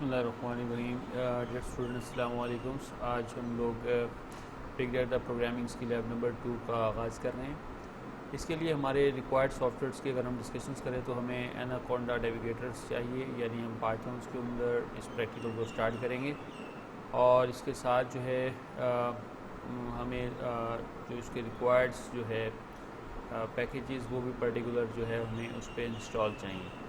बिस्मिल्लाहिर्रहमानिर्रहीम। Dear students, अस्सलाम वालेकुम। आज हम लोग बिग डाटा प्रोग्रामिंग्स की लैब नंबर 2 का आगाज़ कर रहे हैं। इसके लिए हमारे रिक्वायर्ड सॉफ्टवेयर्स की अगर हम डिस्कशंस करें तो हमें एनाकोंडा नेविगेटर्स चाहिए, यानी हम पाइथन्स के अंदर इस प्रैक्टिकल को स्टार्ट करेंगे। और इसके साथ जो है हमें जो इसके रिक्वायर्ड्स जो है पैकेजेस, वो भी पर्टिकुलर जो है हमें उस पर इंस्टॉल चाहिए।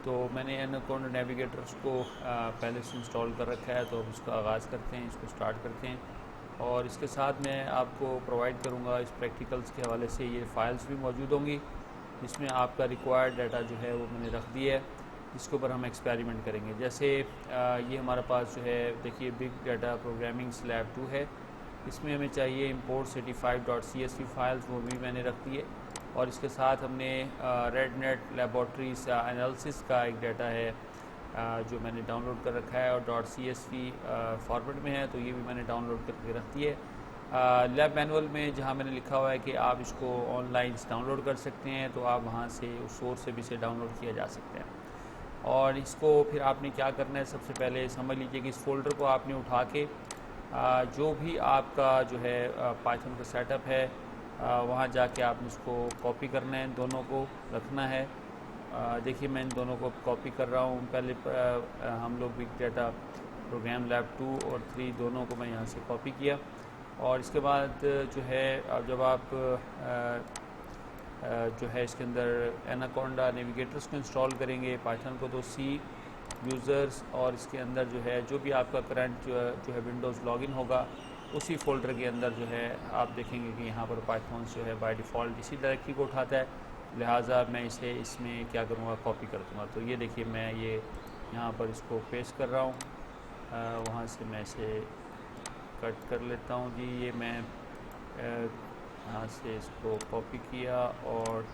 तो मैंने एनाकोंडा नेविगेटर्स को पहले से इंस्टॉल कर रखा है, तो अब इसका आगाज़ करते हैं, इसको स्टार्ट करते हैं। और इसके साथ मैं आपको प्रोवाइड करूँगा इस प्रैक्टिकल्स के हवाले से ये फ़ाइल्स भी मौजूद होंगी, जिसमें आपका रिक्वायर्ड डाटा जो है वो मैंने रख दिया है, जिसके ऊपर हम एक्सपेरिमेंट करेंगे। जैसे ये हमारे पास जो है, देखिए, बिग डाटा प्रोग्रामिंग्स लैब 2 है। इसमें हमें चाहिए import certified.csv फाइल्स, वो भी मैंने रख दी है। और इसके साथ हमने रेडनेट लेबॉर्ट्रीज एनालिसिस का एक डाटा है जो मैंने डाउनलोड कर रखा है और .csv फॉर्मेट में है, तो ये भी मैंने डाउनलोड करके रख दी है। लैब मैनुअल में जहाँ मैंने लिखा हुआ है कि आप इसको ऑनलाइन डाउनलोड कर सकते हैं, तो आप वहाँ से उस सोर्स से भी इसे डाउनलोड किया जा सकता है। और इसको फिर आपने क्या करना है, सबसे पहले समझ लीजिए कि इस फोल्डर को आपने उठा के जो भी आपका जो है पाइथन का सेटअप है, वहाँ जाके आपने इसको कॉपी करना है, दोनों को रखना है। देखिए, मैं इन दोनों को कॉपी कर रहा हूँ। पहले हम लोग बिग डाटा प्रोग्राम लैब 2 और 3 दोनों को मैं यहाँ से कॉपी किया। और इसके बाद जो है, जब आप जो है इसके अंदर एनाकोंडा नेविगेटर्स को इंस्टॉल करेंगे पाइथन को, तो सी यूज़र्स और इसके अंदर जो है जो भी आपका करंट जो है विंडोज़ लॉगिन होगा, उसी फोल्डर के अंदर जो है आप देखेंगे कि यहाँ पर पाइथन जो है बाय डिफ़ॉल्ट इसी डायरेक्टरी को उठाता है। लिहाजा मैं इसे इसमें क्या करूँगा, कॉपी कर दूँगा। तो ये देखिए, मैं ये यहाँ पर इसको पेस्ट कर रहा हूँ। वहाँ से मैं इसे कट कर लेता हूँ जी। ये मैं यहाँ से इसको कॉपी किया और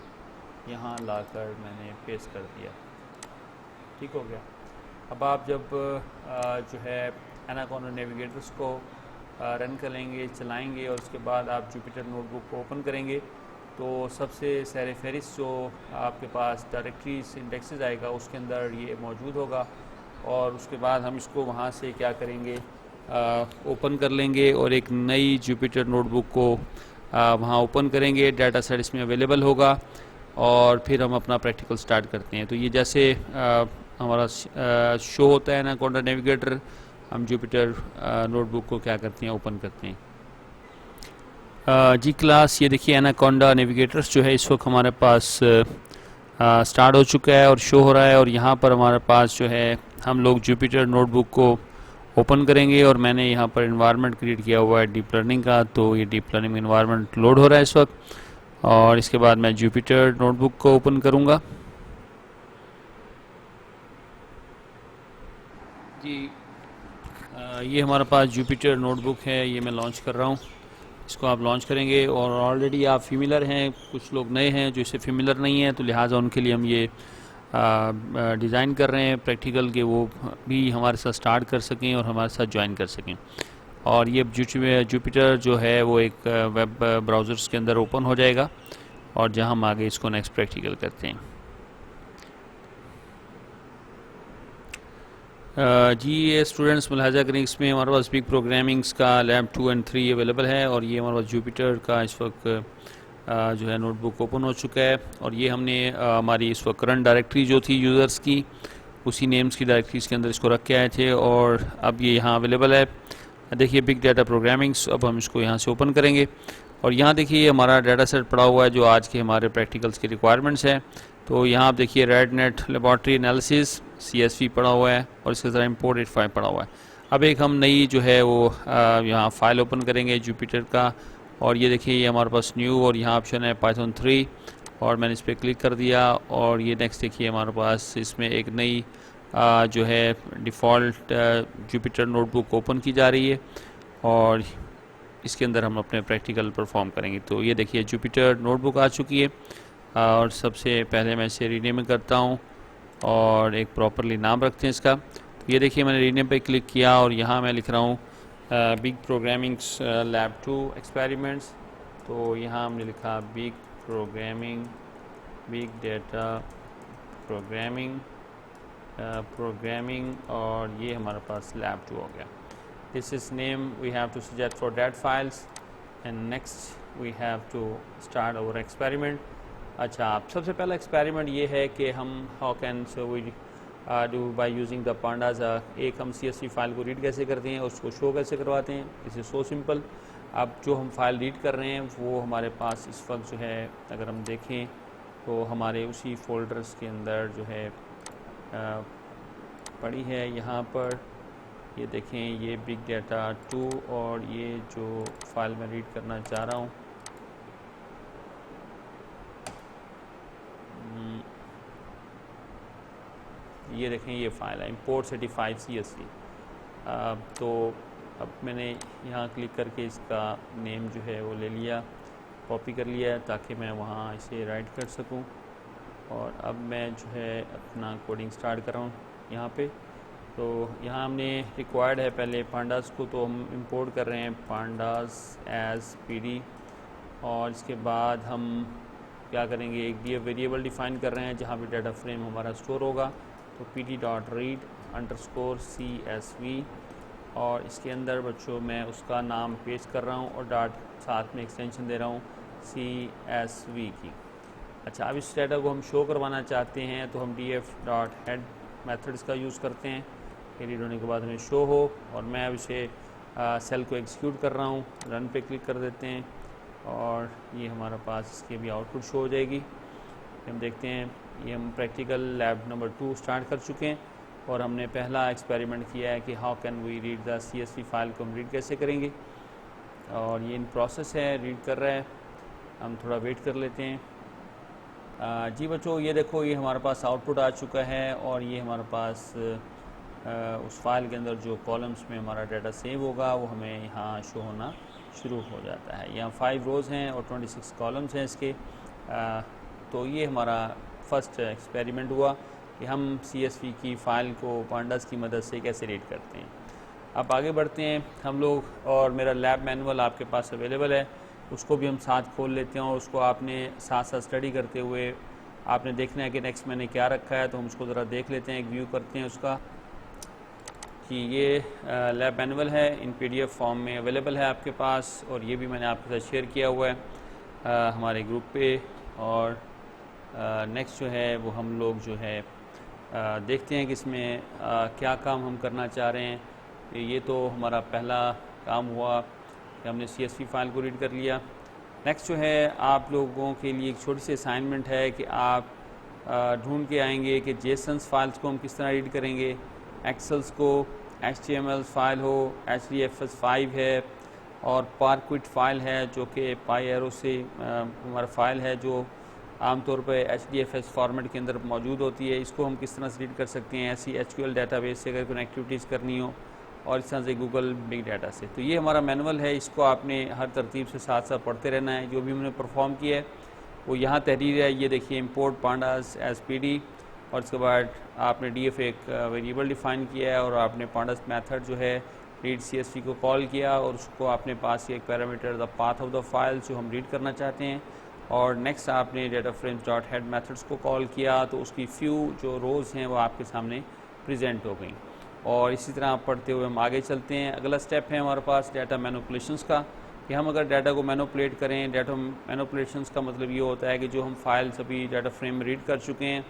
यहाँ लाकर मैंने पेस्ट कर दिया। ठीक हो गया। अब आप जब जो है एनाकोंडा नेविगेटर्स को रन करेंगे, चलाएंगे, और उसके बाद आप जुपिटर नोटबुक को ओपन करेंगे, तो सबसे सर फहरिस्त जो आपके पास डायरेक्टरी इंडेक्सेस आएगा, उसके अंदर ये मौजूद होगा। और उसके बाद हम इसको वहाँ से क्या करेंगे, ओपन कर लेंगे और एक नई जुपिटर नोटबुक को वहाँ ओपन करेंगे। डाटा सेट इसमें अवेलेबल होगा और फिर हम अपना प्रैक्टिकल स्टार्ट करते हैं। तो ये जैसे हमारा शो होता है एनाकोंडा नेविगेटर, हम जुपिटर नोटबुक को क्या करते हैं, ओपन करते हैं। जी क्लास, ये देखिए एनाकोंडा नेविगेटर्स जो है इस वक्त हमारे पास स्टार्ट हो चुका है और शो हो रहा है। और यहाँ पर हमारे पास जो है हम लोग जुपिटर नोटबुक को ओपन करेंगे और मैंने यहाँ पर इन्वायरमेंट क्रिएट किया हुआ है डीप लर्निंग का, तो ये डीप लर्निंग इन्वायरमेंट लोड हो रहा है इस वक्त। और इसके बाद मैं जुपिटर नोटबुक को ओपन करूँगा जी। ये हमारे पास जुपिटर नोटबुक है, ये मैं लॉन्च कर रहा हूँ। इसको आप लॉन्च करेंगे और ऑलरेडी आप फेमिलर हैं, कुछ लोग नए हैं जो इससे फेमिलर नहीं हैं, तो लिहाजा उनके लिए हम ये डिज़ाइन कर रहे हैं प्रैक्टिकल के, वो भी हमारे साथ स्टार्ट कर सकें और हमारे साथ ज्वाइन कर सकें। और ये जुपिटर जो है वो एक वेब ब्राउज़र्स के अंदर ओपन हो जाएगा, और जहां हम आगे इसको नेक्स्ट प्रैक्टिकल करते हैं। जी, ये स्टूडेंट्स मुलाहाजा करें, इसमें हमारे पास बिग प्रोग्रामिंग्स का लैब 2 और 3 अवेलेबल है। और ये हमारे पास जुपिटर का इस वक्त जो है नोटबुक ओपन हो चुका है। और ये हमने हमारी इस वक्त करंट डायरेक्टरी जो थी यूज़र्स की, उसी नेम्स की डायरेक्टरीज़ के अंदर इसको रख के आए थे, और अब ये यहाँ अवेलेबल है। देखिए बिग डाटा प्रोग्रामिंग्स, अब हम इसको यहाँ से ओपन करेंगे और यहाँ देखिए हमारा डाटा सेट पड़ा हुआ है जो आज के हमारे प्रैक्टिकल्स की रिक्वायरमेंट्स हैं। तो यहाँ आप देखिए रेडनेट लेबॉर्ट्री एनालिसिस CSV पड़ा हुआ है और इसके साथ इम्पोर्टेड फाइल पड़ा हुआ है। अब एक हम नई जो है वो यहाँ फाइल ओपन करेंगे जुपिटर का, और ये देखिए ये हमारे पास न्यू, और यहाँ ऑप्शन है पाइथन 3, और मैंने इस पर क्लिक कर दिया। और ये नेक्स्ट देखिए हमारे पास इसमें एक नई जो है डिफ़ॉल्ट जुपिटर नोटबुक ओपन की जा रही है, और इसके अंदर हम अपने प्रैक्टिकल परफॉर्म करेंगे। तो ये देखिए जुपिटर नोटबुक आ चुकी है, और सबसे पहले मैं इसे रीनेम करता हूँ और एक प्रॉपरली नाम रखते हैं इसका। तो ये देखिए मैंने रीनेम पे क्लिक किया और यहाँ मैं लिख रहा हूँ बिग प्रोग्रामिंग्स लैब 2 एक्सपेरिमेंट्स। तो यहाँ हमने लिखा बिग डाटा प्रोग्रामिंग प्रोग्रामिंग, और ये हमारे पास lab 2 हो गया. This is name we have to suggest for that files, and next we have to start our experiment. अच्छा, आप सबसे पहला एक्सपेरिमेंट ये है कि हम how can so we do by using the pandas. एक हम CSV फाइल को रीड कैसे करते हैं, उसको शो कैसे करवाते हैं. This is so simple. अब जो हम फाइल रीड कर रहे हैं वो हमारे पास इस वक्त जो है, अगर हम देखें तो हमारे उसी फोल्डर्स के अंदर जो है पड़ी है. यहाँ पर ये देखें, ये बिग डाटा 2 और ये जो फाइल मैं रीड करना चाह रहा हूँ, ये देखें, ये फाइल है import certified CSV. तो अब मैंने यहाँ क्लिक करके इसका नेम जो है वो ले लिया, कॉपी कर लिया ताकि मैं वहाँ इसे राइट कर सकूँ. और अब मैं जो है अपना कोडिंग स्टार्ट कर रहा हूँ यहाँ पे. तो यहाँ हमने रिक्वायर्ड है पहले पांडास को, तो हम इंपोर्ट कर रहे हैं पांडास एज PD. और इसके बाद हम क्या करेंगे, एक वेरिएबल डिफ़ाइन कर रहे हैं जहाँ पे डाटा फ्रेम हमारा स्टोर होगा. तो pd.read_csv, और इसके अंदर बच्चों मैं उसका नाम पेस्ट कर रहा हूँ और डॉट साथ में एक्सटेंशन दे रहा हूँ CSV की. अच्छा, अब इस डाटा को हम शो करवाना चाहते हैं तो हम df.head मेथड्स का यूज़ करते हैं. रीड होने के बाद हमें शो हो, और मैं अब इसे सेल को एग्जीक्यूट कर रहा हूँ. रन पे क्लिक कर देते हैं और ये हमारे पास इसकी भी आउटपुट शो हो जाएगी. हम देखते हैं ये हम प्रैक्टिकल लैब नंबर 2 स्टार्ट कर चुके हैं और हमने पहला एक्सपेरिमेंट किया है कि how can we read the CSV file को हम रीड कैसे करेंगे. और ये इन प्रोसेस है, रीड कर रहा है. हम थोड़ा वेट कर लेते हैं. जी बच्चों, ये देखो, ये हमारे पास आउटपुट आ चुका है और ये हमारे पास उस फाइल के अंदर जो कॉलम्स में हमारा डाटा सेव होगा वो हमें यहाँ शो होना शुरू हो जाता है. यहाँ 5 रोज़ हैं और 26 कॉलम्स हैं इसके. तो ये हमारा फर्स्ट एक्सपेरिमेंट हुआ कि हम CSV की फ़ाइल को पांडास की मदद से कैसे रीड करते हैं. अब आगे बढ़ते हैं हम लोग, और मेरा लैब मैनुअल आपके पास अवेलेबल है, उसको भी हम साथ खोल लेते हैं और उसको आपने साथ साथ स्टडी करते हुए आपने देखना है कि नेक्स्ट मैंने क्या रखा है. तो हम उसको ज़रा देख लेते हैं, एक व्यू करते हैं उसका कि ये लैब मैनुअल है, इन PDF फॉर्म में अवेलेबल है आपके पास, और ये भी मैंने आपके साथ शेयर किया हुआ है हमारे ग्रुप पे. और नेक्स्ट जो है वो हम लोग जो है देखते हैं कि इसमें क्या काम हम करना चाह रहे हैं. ये तो हमारा पहला काम हुआ कि हमने CSV फाइल को रीड कर लिया. नेक्स्ट जो है आप लोगों के लिए एक छोटी सी असाइनमेंट है कि आप ढूंढ के आएंगे कि JSON फाइल्स को हम किस तरह रीड करेंगे, एक्सेल्स को, HTML फाइल हो, HDFS5 है, और पारक्विट फाइल है जो कि PyArrow से हमारा फाइल है जो आमतौर पर HDFS फॉर्मेट के अंदर मौजूद होती है. इसको हम किस तरह से रीड कर सकते हैं ऐसी SQL डेटाबेस से अगर कनेक्टिविटीज़ करनी हो, और इस तरह से गूगल बिग डाटा से. तो ये हमारा मैनुअल है, इसको आपने हर तरतीब से साथ साथ पढ़ते रहना है. जो भी हमने परफॉर्म किया है वो यहाँ तहरीर है, ये देखिए, इंपोर्ट पांडास एज PD, और इसके बाद आपने DF एक वेरिएबल डिफ़ाइन किया है और आपने पांडास मेथड जो है रीड CSV को कॉल किया, और उसको आपने पास किया एक parameter the path of the file जो हम रीड करना चाहते हैं. और नेक्स्ट आपने data frames dot head methods को कॉल किया, तो उसकी फ्यू जो रोज़ हैं वो आपके सामने प्रेजेंट हो गई. और इसी तरह आप पढ़ते हुए हम आगे चलते हैं. अगला स्टेप है हमारे पास डाटा मैनिपुलेशंस का, कि हम अगर डाटा को मैनिपुलेट करें. डाटा मैनिपुलेशंस का मतलब ये होता है कि जो हम फाइल्स अभी डाटा फ्रेम में रीड कर चुके हैं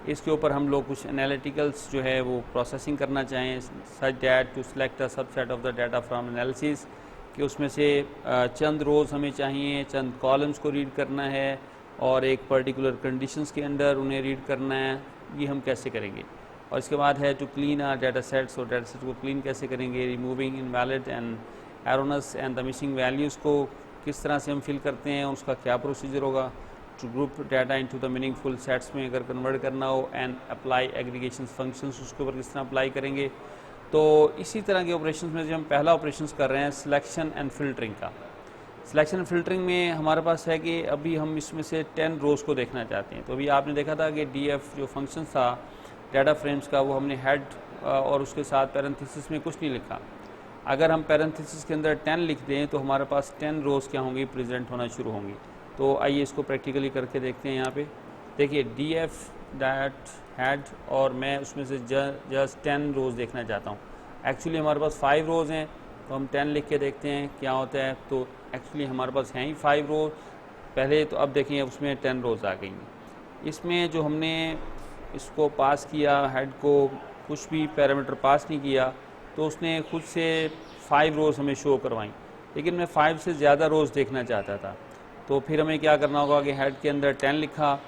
इसके ऊपर हम लोग कुछ एनालिटिकल्स जो है वो प्रोसेसिंग करना चाहें, such that to select a subset of the data from analysis, कि उसमें से चंद रोज़ हमें चाहिए, चंद कॉलम्स को रीड करना है और एक पर्टिकुलर कंडीशंस के अंदर उन्हें रीड करना है. ये हम कैसे करेंगे. और इसके बाद है to clean our data sets, और डाटा सेट को क्लीन कैसे करेंगे, removing invalid and erroneous and the missing values को किस तरह से हम फिल करते हैं, उसका क्या प्रोसीजर होगा. To group data into the meaningful sets में अगर कन्वर्ट करना हो, एंड अप्लाई एग्रीगेशन फंक्शंस, उसके ऊपर किस तरह अप्लाई करेंगे. तो इसी तरह के ऑपरेशंस में जो हम पहला ऑपरेशंस कर रहे हैं सिलेक्शन एंड फ़िल्टरिंग का. सिलेक्शन एंड फ़िल्टरिंग में हमारे पास है कि अभी हम इसमें से 10 रोज़ को देखना चाहते हैं. तो अभी आपने देखा था कि DF जो फंक्शन था डाटा फ्रेम्स का, वो हमने हेड और उसके साथ पैरेंथेसिस में कुछ नहीं लिखा. अगर हम पैरेंथेसिस के अंदर 10 लिख दें तो हमारे पास 10 रोज़ क्या होंगी, प्रेजेंट होना शुरू होंगी. तो आइए इसको प्रैक्टिकली करके देखते हैं. यहाँ पे देखिए DF दैट हेड और मैं उसमें से जस्ट 10 रोज़ देखना चाहता हूँ। एक्चुअली हमारे पास 5 रोज़ हैं, तो हम 10 लिख के देखते हैं क्या होता है। तो एक्चुअली हमारे पास हैं ही 5 रोज़ पहले, तो अब देखें उसमें 10 रोज़ आ गई हैं। इसमें जो हमने इसको पास किया, हेड को कुछ भी पैरामीटर पास नहीं किया, तो उसने खुद से 5 रोज़ हमें शो करवाई, लेकिन मैं 5 से ज़्यादा रोज़ देखना चाहता था। तो फिर हमें क्या करना होगा कि हेड के अंदर 10 लिखा,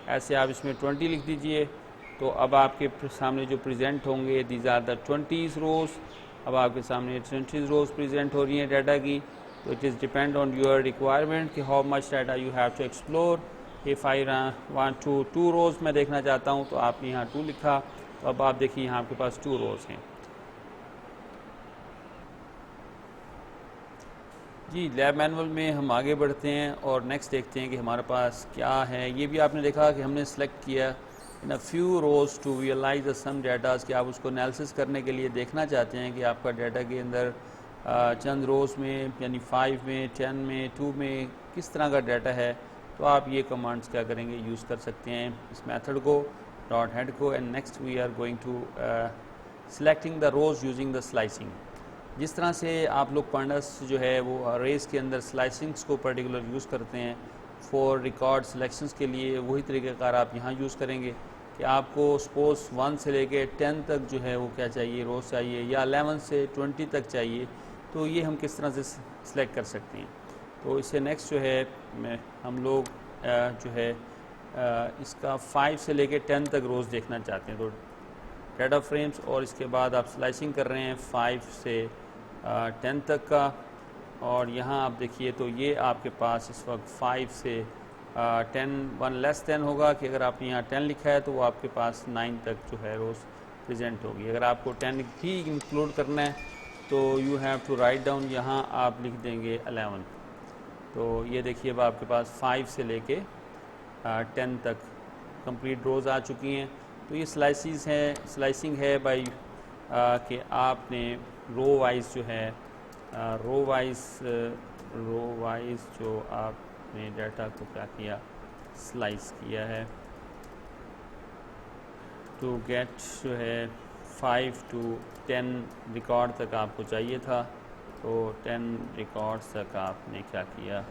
ऐसे आप इसमें 20 लिख दीजिए। तो अब आपके सामने जो प्रेजेंट होंगे दीज आर द 20 रोज़। अब आपके सामने 20 रोज़ प्रेजेंट हो रही हैं डाटा की। तो it is depend on your requirement कि how much data you have to explore. If I want to 2 rows मैं देखना चाहता हूँ, तो आपने यहाँ 2 लिखा। तो अब आप देखिए यहाँ आपके पास 2 रोज़ हैं। जी, लैब मैनुअल में हम आगे बढ़ते हैं और नेक्स्ट देखते हैं कि हमारे पास क्या है। ये भी आपने देखा कि हमने सेलेक्ट किया in a few rows to realise the some datas, कि आप उसको एनालिसिस करने के लिए देखना चाहते हैं कि आपका डाटा के अंदर चंद रोज़ में यानी 5 में, 10 में, 2 में किस तरह का डाटा है। तो आप ये कमांड्स क्या करेंगे, यूज़ कर सकते हैं इस मेथड को, डॉट हेड को। And next we are going to selecting the rows using the slicing. जिस तरह से आप लोग पांडास जो है वो अरेज के अंदर स्लाइसिंग्स को पर्टिकुलर यूज़ करते हैं फॉर रिकॉर्ड सिलेक्शंस के लिए, वही तरीक़ाकार आप यहाँ यूज़ करेंगे कि आपको सपोज 1 से लेके 10 तक जो है वो क्या चाहिए, रोज़ चाहिए, या 11 से 20 तक चाहिए। तो ये हम किस तरह से सिलेक्ट कर सकते हैं। तो इससे नेक्स्ट जो है हम लोग जो है इसका 5 से लेके 10 तक रोज़ देखना चाहते हैं। तो डाटा फ्रेम्स और इसके बाद आप स्लाइसिंग कर रहे हैं 5 से 10 तक का। और यहाँ आप देखिए तो ये आपके पास इस वक्त 5 से 10 1 लेस 10 होगा कि अगर आपने यहाँ 10 लिखा है तो वो आपके पास 9 तक जो है रोज़ प्रेजेंट होगी। अगर आपको 10 भी इंक्लूड करना है तो you have to write down, यहाँ आप लिख देंगे 11। तो ये देखिए अब आपके पास 5 से लेके 10 तक कंप्लीट रोज़ आ चुकी हैं। तो ये स्लाइसिंग है बाई कि आपने रो वाइज जो है रो वाइज जो आपने डाटा को क्या किया, स्लाइस किया है टू गेट जो है 5 to 10 रिकॉर्ड तक आपको चाहिए था। तो 10 रिकॉर्ड्स तक आपने क्या किया,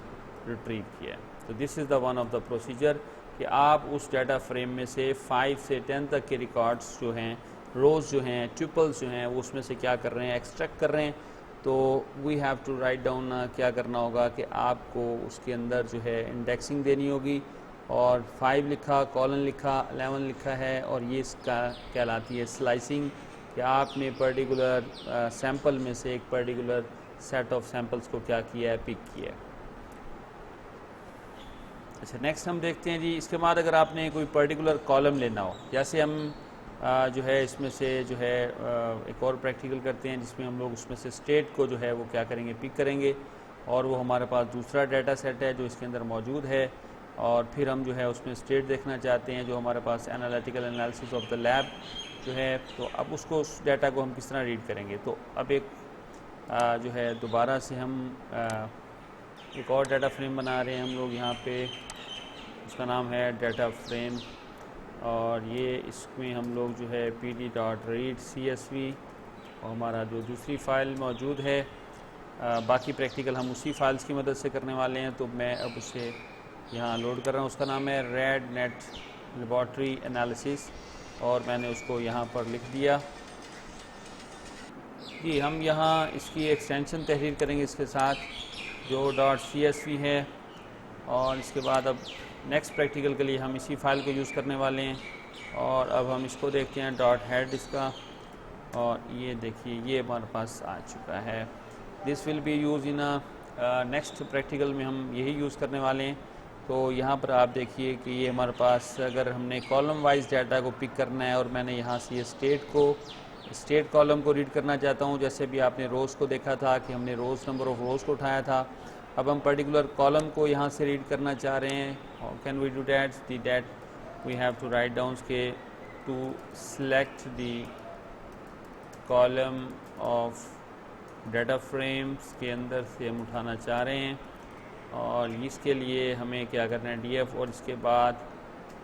रिट्रीव किया। तो this is the one of the procedure कि आप उस डाटा फ्रेम में से 5 से 10 तक के रिकॉर्ड्स जो हैं, रोज़ जो हैं, ट्रिपल्स जो हैं, वो उसमें से क्या कर रहे हैं, एक्सट्रैक्ट कर रहे हैं। तो we have to write down, क्या करना होगा कि आपको उसके अंदर जो है इंडेक्सिंग देनी होगी। और 5 लिखा, कॉलन लिखा, 11 लिखा है, और ये इसका कहलाती है स्लाइसिंग कि आपने पर्टिकुलर सैम्पल में से एक पर्टिकुलर सेट ऑफ सैम्पल्स को क्या किया है, पिक किया है। अच्छा, नेक्स्ट हम देखते हैं जी, इसके बाद अगर आपने कोई पर्टिकुलर कॉलम लेना हो, जैसे हम जो है इसमें से जो है एक और प्रैक्टिकल करते हैं जिसमें हम लोग उसमें से स्टेट को जो है वो क्या करेंगे, पिक करेंगे, और वो हमारे पास दूसरा डाटा सेट है जो इसके अंदर मौजूद है। और फिर हम जो है उसमें स्टेट देखना चाहते हैं जो हमारे पास analytical analysis of the lab जो है। तो अब उसको उस डाटा को हम किस तरह रीड करेंगे। तो अब एक जो है दोबारा से हम एक और डाटा फ्रेम बना रहे हैं हम लोग यहाँ पे, उसका नाम है डाटा फ्रेम, और ये इसमें हम लोग जो है pd.read.csv और हमारा जो दूसरी फ़ाइल मौजूद है, बाकी प्रैक्टिकल हम उसी फाइल्स की मदद से करने वाले हैं। तो मैं अब उसे यहाँ लोड कर रहा हूँ। उसका नाम है रेडनेट लेबॉर्ट्री एनालिसिस, और मैंने उसको यहाँ पर लिख दिया। जी, हम यहाँ इसकी एक्सटेंशन तहरीर करेंगे इसके साथ जो .csv है, और इसके बाद अब नेक्स्ट प्रैक्टिकल के लिए हम इसी फाइल को यूज़ करने वाले हैं। और अब हम इसको देखते हैं .head इसका, और ये देखिए ये हमारे पास आ चुका है। This will be use in next practical में हम यही यूज़ करने वाले हैं। तो यहाँ पर आप देखिए कि ये हमारे पास अगर हमने कॉलम वाइज डाटा को पिक करना है, और मैंने यहाँ से ये स्टेट कॉलम को रीड करना चाहता हूँ, जैसे भी आपने रोज़ को देखा था कि हमने रोज़ नंबर ऑफ रोज़ को उठाया था। अब हम पर्टिकुलर कॉलम को यहाँ से रीड करना चाह रहे हैं। How can we do that we have to write down के to select the column of data frames के अंदर से हम उठाना चाह रहे हैं, और इसके लिए हमें क्या करना है, df और इसके बाद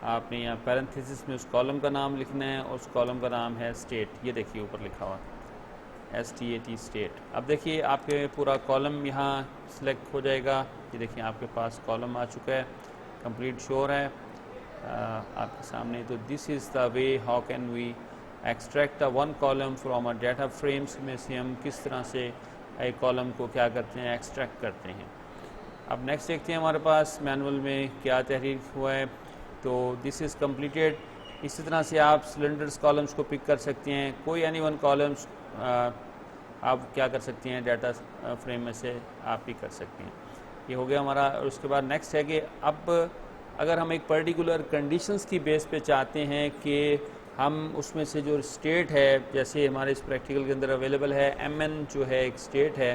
आपने यहाँ पैरेंथेसिस में उस कॉलम का नाम लिखना है और उस कॉलम का नाम है स्टेट। ये देखिए ऊपर लिखा हुआ STAT स्टेट। अब देखिए आपके पूरा कॉलम यहाँ सिलेक्ट हो जाएगा। ये देखिए आपके पास कॉलम आ चुका है, कंप्लीट शो है आपके सामने। तो this is the way how can we extract a one column from a data frames में से हम किस तरह से एक कॉलम को क्या करते हैं, एक्सट्रैक्ट करते हैं। अब नेक्स्ट देखते हैं हमारे पास मैनुअल में क्या तहरीर हुआ है। तो दिस इज़ कम्प्लीटेड। इसी तरह से आप सिलेंडर्स कॉलम्स को पिक कर सकते हैं, कोई एनी वन कॉलम्स आप क्या कर सकते हैं, डाटा फ्रेम में से आप पिक कर सकते हैं। ये हो गया हमारा। और उसके बाद नेक्स्ट है कि अब अगर हम एक पर्टिकुलर कंडीशंस की बेस पे चाहते हैं कि हम उसमें से जो स्टेट है, जैसे हमारे इस प्रैक्टिकल के अंदर अवेलेबल है MN जो है एक स्टेट है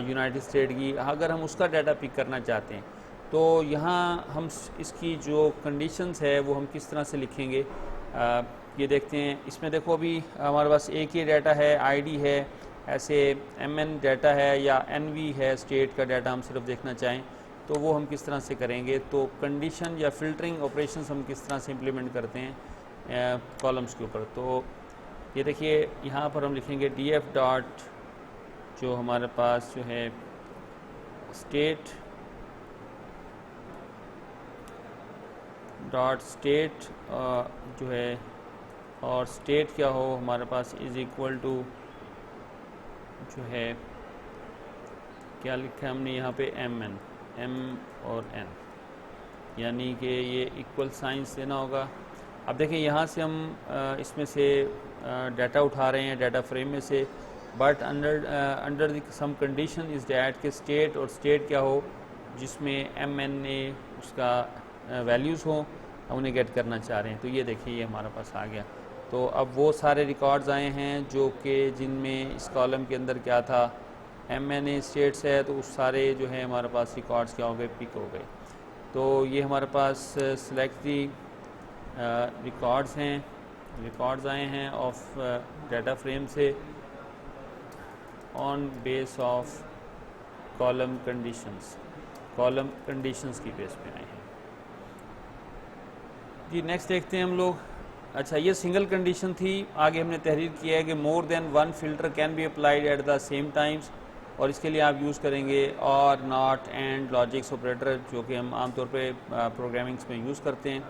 यूनाइटेड स्टेट की, अगर हम उसका डाटा पिक करना चाहते हैं तो यहाँ हम इसकी जो कंडीशंस है वो हम किस तरह से लिखेंगे ये देखते हैं। इसमें देखो अभी हमारे पास एक ही डाटा है, ID है, ऐसे MN डाटा है या NV है स्टेट का डाटा हम सिर्फ देखना चाहें तो वो हम किस तरह से करेंगे। तो कंडीशन या फिल्टरिंग ऑपरेशंस हम किस तरह से इम्प्लीमेंट करते हैं कॉलम्स के ऊपर। तो ये देखिए यहाँ पर हम लिखेंगे DF डॉट जो हमारे पास जो है स्टेट डॉट स्टेट जो है, और स्टेट क्या हो हमारे पास इज़ इक्वल टू जो है क्या लिखा है हमने यहाँ पे MN, M और N, यानी कि ये इक्वल साइंस देना होगा। अब देखिए यहाँ से हम इसमें से डाटा उठा रहे हैं डाटा फ्रेम में से, but under some condition is that के स्टेट और स्टेट क्या हो जिसमें MN उसका वैल्यूज़ हो, हम उन्हें गेट करना चाह रहे हैं। तो ये देखिए ये हमारे पास आ गया। तो अब वो सारे रिकॉर्ड्स आए हैं जो कि जिनमें इस कॉलम के अंदर क्या था MN स्टेट्स है, तो उस सारे जो है हमारे पास रिकॉर्ड्स क्या हो गए, पिक हो गए। तो ये हमारे पास सिलेक्ट दी रिकॉर्ड्स हैं, रिकॉर्ड्स आए हैं ऑफ डाटा फ्रेम से on base of column conditions, column conditions की बेस पे आए हैं जी। नेक्स्ट देखते हैं हम लोग। अच्छा ये सिंगल कंडीशन थी, आगे हमने तहरीर किया है कि more than one filter can be applied at the same times, और इसके लिए आप यूज़ करेंगे और नॉट एंड लॉजिक्स ऑपरेटर जो कि हम आमतौर पे प्रोग्रामिंग्स में यूज़ करते हैं।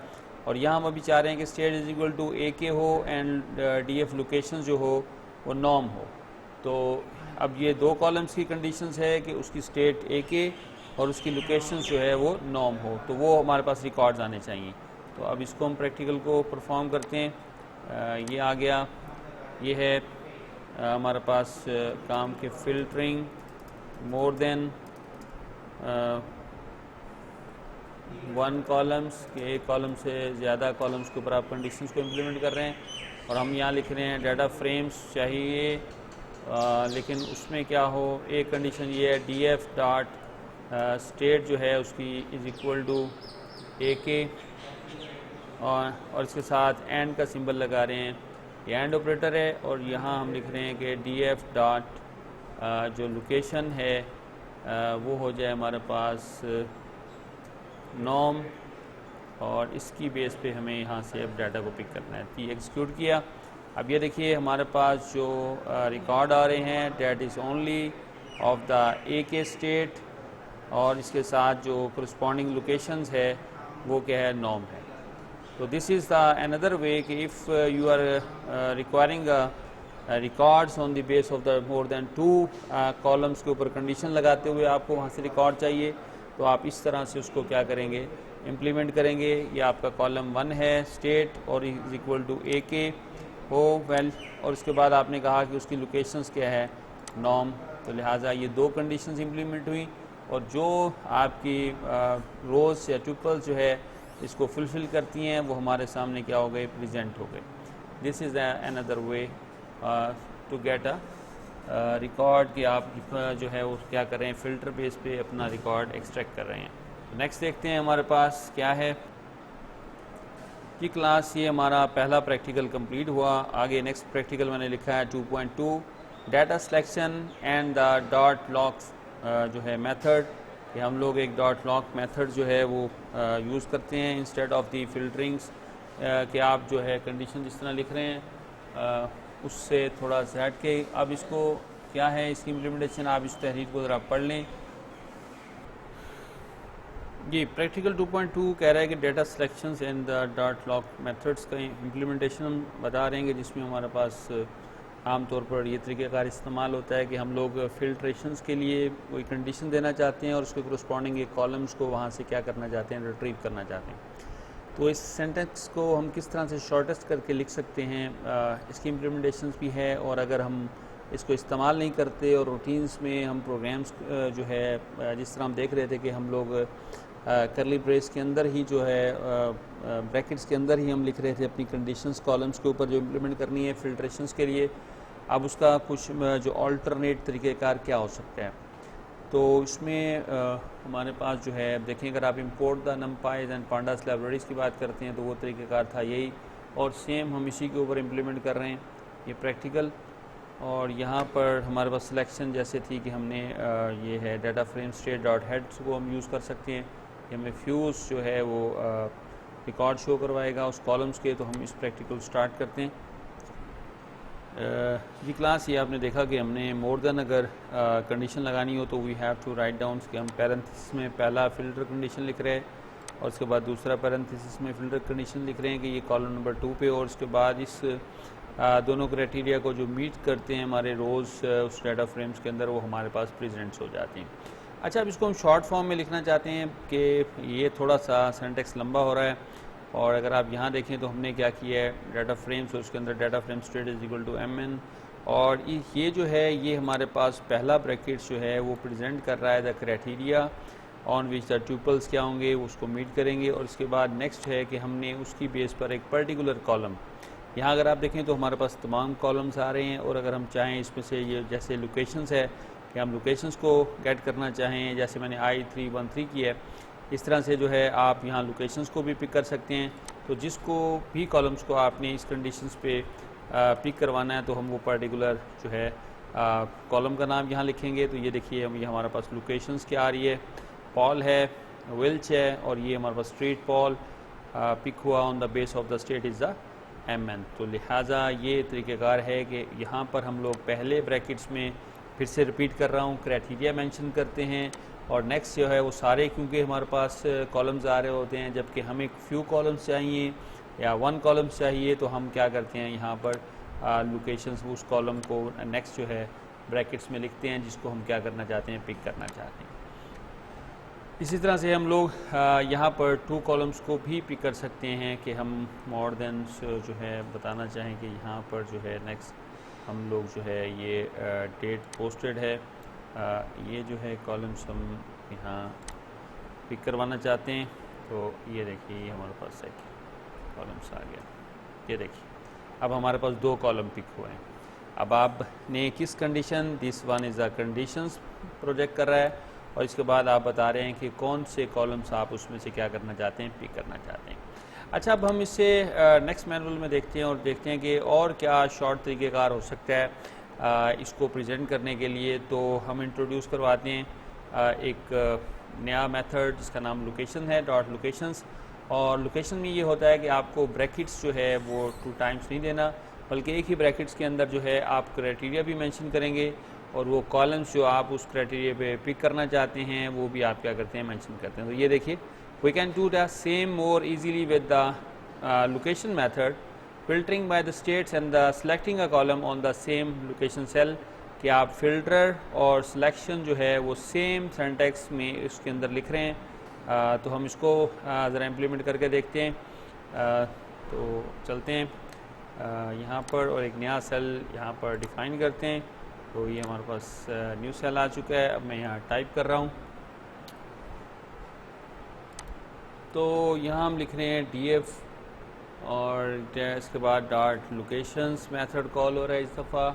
और यहाँ हम अभी चाह रहे हैं कि state is equal to AK हो एंड DF लोकेशन जो हो वो नॉर्म हो। तो अब ये दो कॉलम्स की कंडीशंस है कि उसकी स्टेट AK और उसकी लोकेशंस जो है वो नॉर्म हो, तो वो हमारे पास रिकॉर्ड्स आने चाहिए। तो अब इसको हम प्रैक्टिकल को परफॉर्म करते हैं। ये आ गया, ये है हमारे पास काम के filtering more than one columns के, एक कॉलम से ज़्यादा कॉलम्स के ऊपर आप कंडीशंस को इम्प्लीमेंट कर रहे हैं। और हम यहाँ लिख रहे हैं डाटा फ्रेम्स चाहिए, लेकिन उसमें क्या हो, एक कंडीशन ये है DF डॉट स्टेट जो है उसकी इज़ इक्वल टू AK, और इसके साथ एंड का सिंबल लगा रहे हैं, ये एंड ऑपरेटर है। और यहाँ हम लिख रहे हैं कि DF डॉट जो लोकेशन है वो हो जाए हमारे पास नॉर्म, और इसकी बेस पे हमें यहाँ से अब डाटा को पिक करना है। तो एग्जीक्यूट किया। अब ये देखिए हमारे पास जो रिकॉर्ड आ रहे हैं that is only of the AK state, और इसके साथ जो करस्पॉन्डिंग लोकेशंस है वो क्या है, नॉर्म है। तो this is the another way कि if you are requiring records on the base of the more than 2 columns के ऊपर कंडीशन लगाते हुए आपको वहाँ से रिकॉर्ड चाहिए, तो आप इस तरह से उसको क्या करेंगे, इम्प्लीमेंट करेंगे। ये आपका कॉलम 1 है स्टेट और इज़ इक्वल टू AK हो वेल, और उसके बाद आपने कहा कि उसकी लोकेशंस क्या है, नॉर्म। तो लिहाजा ये दो कंडीशंस इम्प्लीमेंट हुई, और जो आपकी रोज़ या ट्यूपल्स जो है इसको फुलफ़िल करती हैं वो हमारे सामने क्या हो गए, प्रेजेंट हो गए। This is another way to get a record कि आप जो है वो क्या कर रहे हैं, फ़िल्टर बेस पे अपना रिकॉर्ड एक्सट्रैक्ट कर रहे हैं। तो नेक्स्ट देखते हैं हमारे पास क्या है कि क्लास, ये हमारा पहला प्रैक्टिकल कंप्लीट हुआ। आगे नेक्स्ट प्रैक्टिकल मैंने लिखा है 2.2 data selection and the dot locks जो है मेथड। कि हम लोग एक डॉट लॉक मेथड जो है वो यूज़ करते हैं इंस्टेड ऑफ दी फिल्टरिंग्स, कि आप जो है कंडीशन जिस तरह लिख रहे हैं उससे थोड़ा सा हट के अब इसको क्या है इसकी इम्प्लीमेंटेशन, आप इस तहरीर को ज़रा पढ़ लें। ये प्रैक्टिकल 2.2 कह रहा है कि data selections and the dot lock methods का इम्प्लीमेंटेशन हम बता रहे हैं कि जिसमें हमारे पास आमतौर पर ये तरीक़ेकार इस्तेमाल होता है कि हम लोग फिल्ट्रेशंस के लिए कोई कंडीशन देना चाहते हैं और उसके करस्पॉन्डिंग एक कॉलम्स को वहाँ से क्या करना चाहते हैं, रिट्रीव करना चाहते हैं। तो इस सेंटेंस को हम किस तरह से शॉर्टेस्ट करके लिख सकते हैं, इसकी इम्प्लीमेंटेशंस भी है। और अगर हम इसको इस्तेमाल नहीं करते और रूटीन्स में हम प्रोग्राम्स जो है जिस तरह हम देख रहे थे कि हम लोग करली ब्रेस के अंदर ही जो है ब्रैकेट्स के अंदर ही हम लिख रहे थे अपनी कंडीशंस कॉलम्स के ऊपर जो इम्प्लीमेंट करनी है फिल्ट्रेशंस के लिए। अब उसका कुछ जो अल्टरनेट तरीक़ेकार क्या हो सकता है, तो इसमें हमारे पास जो है देखें, अगर आप import the NumPys and pandas libraries की बात करते हैं तो वो तरीक़ेकार था यही, और सेम हम इसी के ऊपर इम्प्लीमेंट कर रहे हैं ये प्रैक्टिकल। और यहाँ पर हमारे पास सिलेक्शन जैसे थी कि हमने ये है data frame state dot heads को हम यूज़ कर सकते हैं, कि हमें फ्यूज़ जो है वो रिकॉर्ड शो करवाएगा उस कॉलम्स के। तो हम इस प्रैक्टिकल स्टार्ट करते हैं। ये क्लास ये आपने देखा कि हमने मोर देन अगर कंडीशन लगानी हो तो we have to write down कि हम पैरेंथेसिस में पहला फ़िल्टर कंडीशन लिख रहे हैं और उसके बाद दूसरा पैरेंथेसिस में फ़िल्टर कंडीशन लिख रहे हैं कि ये कॉलम नंबर 2 पे, और उसके बाद इस दोनों क्राइटेरिया को जो मीट करते हैं हमारे रोज़ उस डाटा फ्रेम्स के अंदर वो हमारे पास प्रेजेंट्स हो जाते हैं। अच्छा, अब इसको हम शॉर्ट फॉर्म में लिखना चाहते हैं कि ये थोड़ा सा सिंटैक्स लंबा हो रहा है। और अगर आप यहाँ देखें तो हमने क्या किया है, डाटा फ्रेम्स और उसके अंदर data frame state is equal to mn, और ये जो है ये हमारे पास पहला ब्रैकेट्स जो है वो प्रेजेंट कर रहा है the criteria on which the tuples क्या होंगे उसको मीट करेंगे। और इसके बाद नेक्स्ट है कि हमने उसकी बेस पर एक पर्टिकुलर कॉलम, यहाँ अगर आप देखें तो हमारे पास तमाम कॉलम्स आ रहे हैं, और अगर हम चाहें इसमें से ये जैसे लोकेशंस है कि हम लोकेशंस को गेट करना चाहें, जैसे मैंने I313 की है, इस तरह से जो है आप यहाँ लोकेशंस को भी पिक कर सकते हैं। तो जिसको भी कॉलम्स को आपने इस कंडीशंस पे पिक करवाना है तो हम वो पर्टिकुलर जो है कॉलम का नाम यहाँ लिखेंगे। तो ये देखिए हम ये हमारे पास लोकेशंस क्या आ रही है, पॉल है, विल्च है, और ये हमारे पास स्ट्रीट पॉल पिक हुआ on the base of the state is the mn। तो लिहाजा ये तरीक़ेकार है कि यहाँ पर हम लोग पहले ब्रैकेट्स में फिर से रिपीट कर रहा हूँ क्राइटेरिया मेंशन करते हैं, और नेक्स्ट जो है वो सारे क्योंकि हमारे पास कॉलम्स आ रहे होते हैं, जबकि हमें फ्यू कॉलम्स चाहिए या 1 कॉलम्स चाहिए, तो हम क्या करते हैं यहाँ पर लोकेशंस उस कॉलम को नेक्स्ट जो है ब्रैकेट्स में लिखते हैं जिसको हम क्या करना चाहते हैं, पिक करना चाहते हैं। इसी तरह से हम लोग यहाँ पर 2 कॉलम्स को भी पिक कर सकते हैं कि हम मोर देन जो है बताना चाहें कि यहाँ पर जो है नेक्स्ट हम लोग जो है ये डेट पोस्टेड है, ये जो है कॉलम्स हम यहाँ पिक करवाना चाहते हैं। तो ये देखिए ये हमारे पास एक कॉलम्स आ गया, ये देखिए अब हमारे पास 2 कॉलम पिक हुए हैं। अब आपने किस condition, this one is the conditions project कर रहा है, और इसके बाद आप बता रहे हैं कि कौन से कॉलम्स आप उसमें से क्या करना चाहते हैं, पिक करना चाहते हैं। अच्छा, अब हम इससे नेक्स्ट मैनुअल में देखते हैं और देखते हैं कि और क्या शॉर्ट तरीक़ेकार हो सकता है इसको प्रेजेंट करने के लिए। तो हम इंट्रोड्यूस करवाते हैं एक नया मेथड जिसका नाम लोकेशन है, डॉट लोकेशंस। और लोकेशन में ये होता है कि आपको ब्रैकेट्स जो है वो 2 टाइम्स नहीं देना, बल्कि एक ही ब्रैकेट्स के अंदर जो है आप क्राइटेरिया भी मेंशन करेंगे, और वो कॉलम्स जो आप उस क्राइटेरिया पे पिक करना चाहते हैं वो भी आप क्या करते हैं, मेंशन करते हैं। तो ये देखिए we can do the same more easily with the location method, filtering by the states and the selecting a column on the same location cell, कि आप फिल्टर और सिलेक्शन जो है वो सेम सिंटैक्स में इसके अंदर लिख रहे हैं। तो हम इसको ज़रा इम्प्लीमेंट करके देखते हैं। तो चलते हैं यहाँ पर और एक नया सेल यहाँ पर डिफ़ाइन करते हैं। तो ये हमारे पास न्यू सेल आ चुका है। अब मैं यहाँ टाइप कर रहा हूँ, तो यहाँ हम लिख रहे हैं df, और इसके बाद डॉट लोकेशंस मेथड कॉल हो रहा है इस दफ़ा,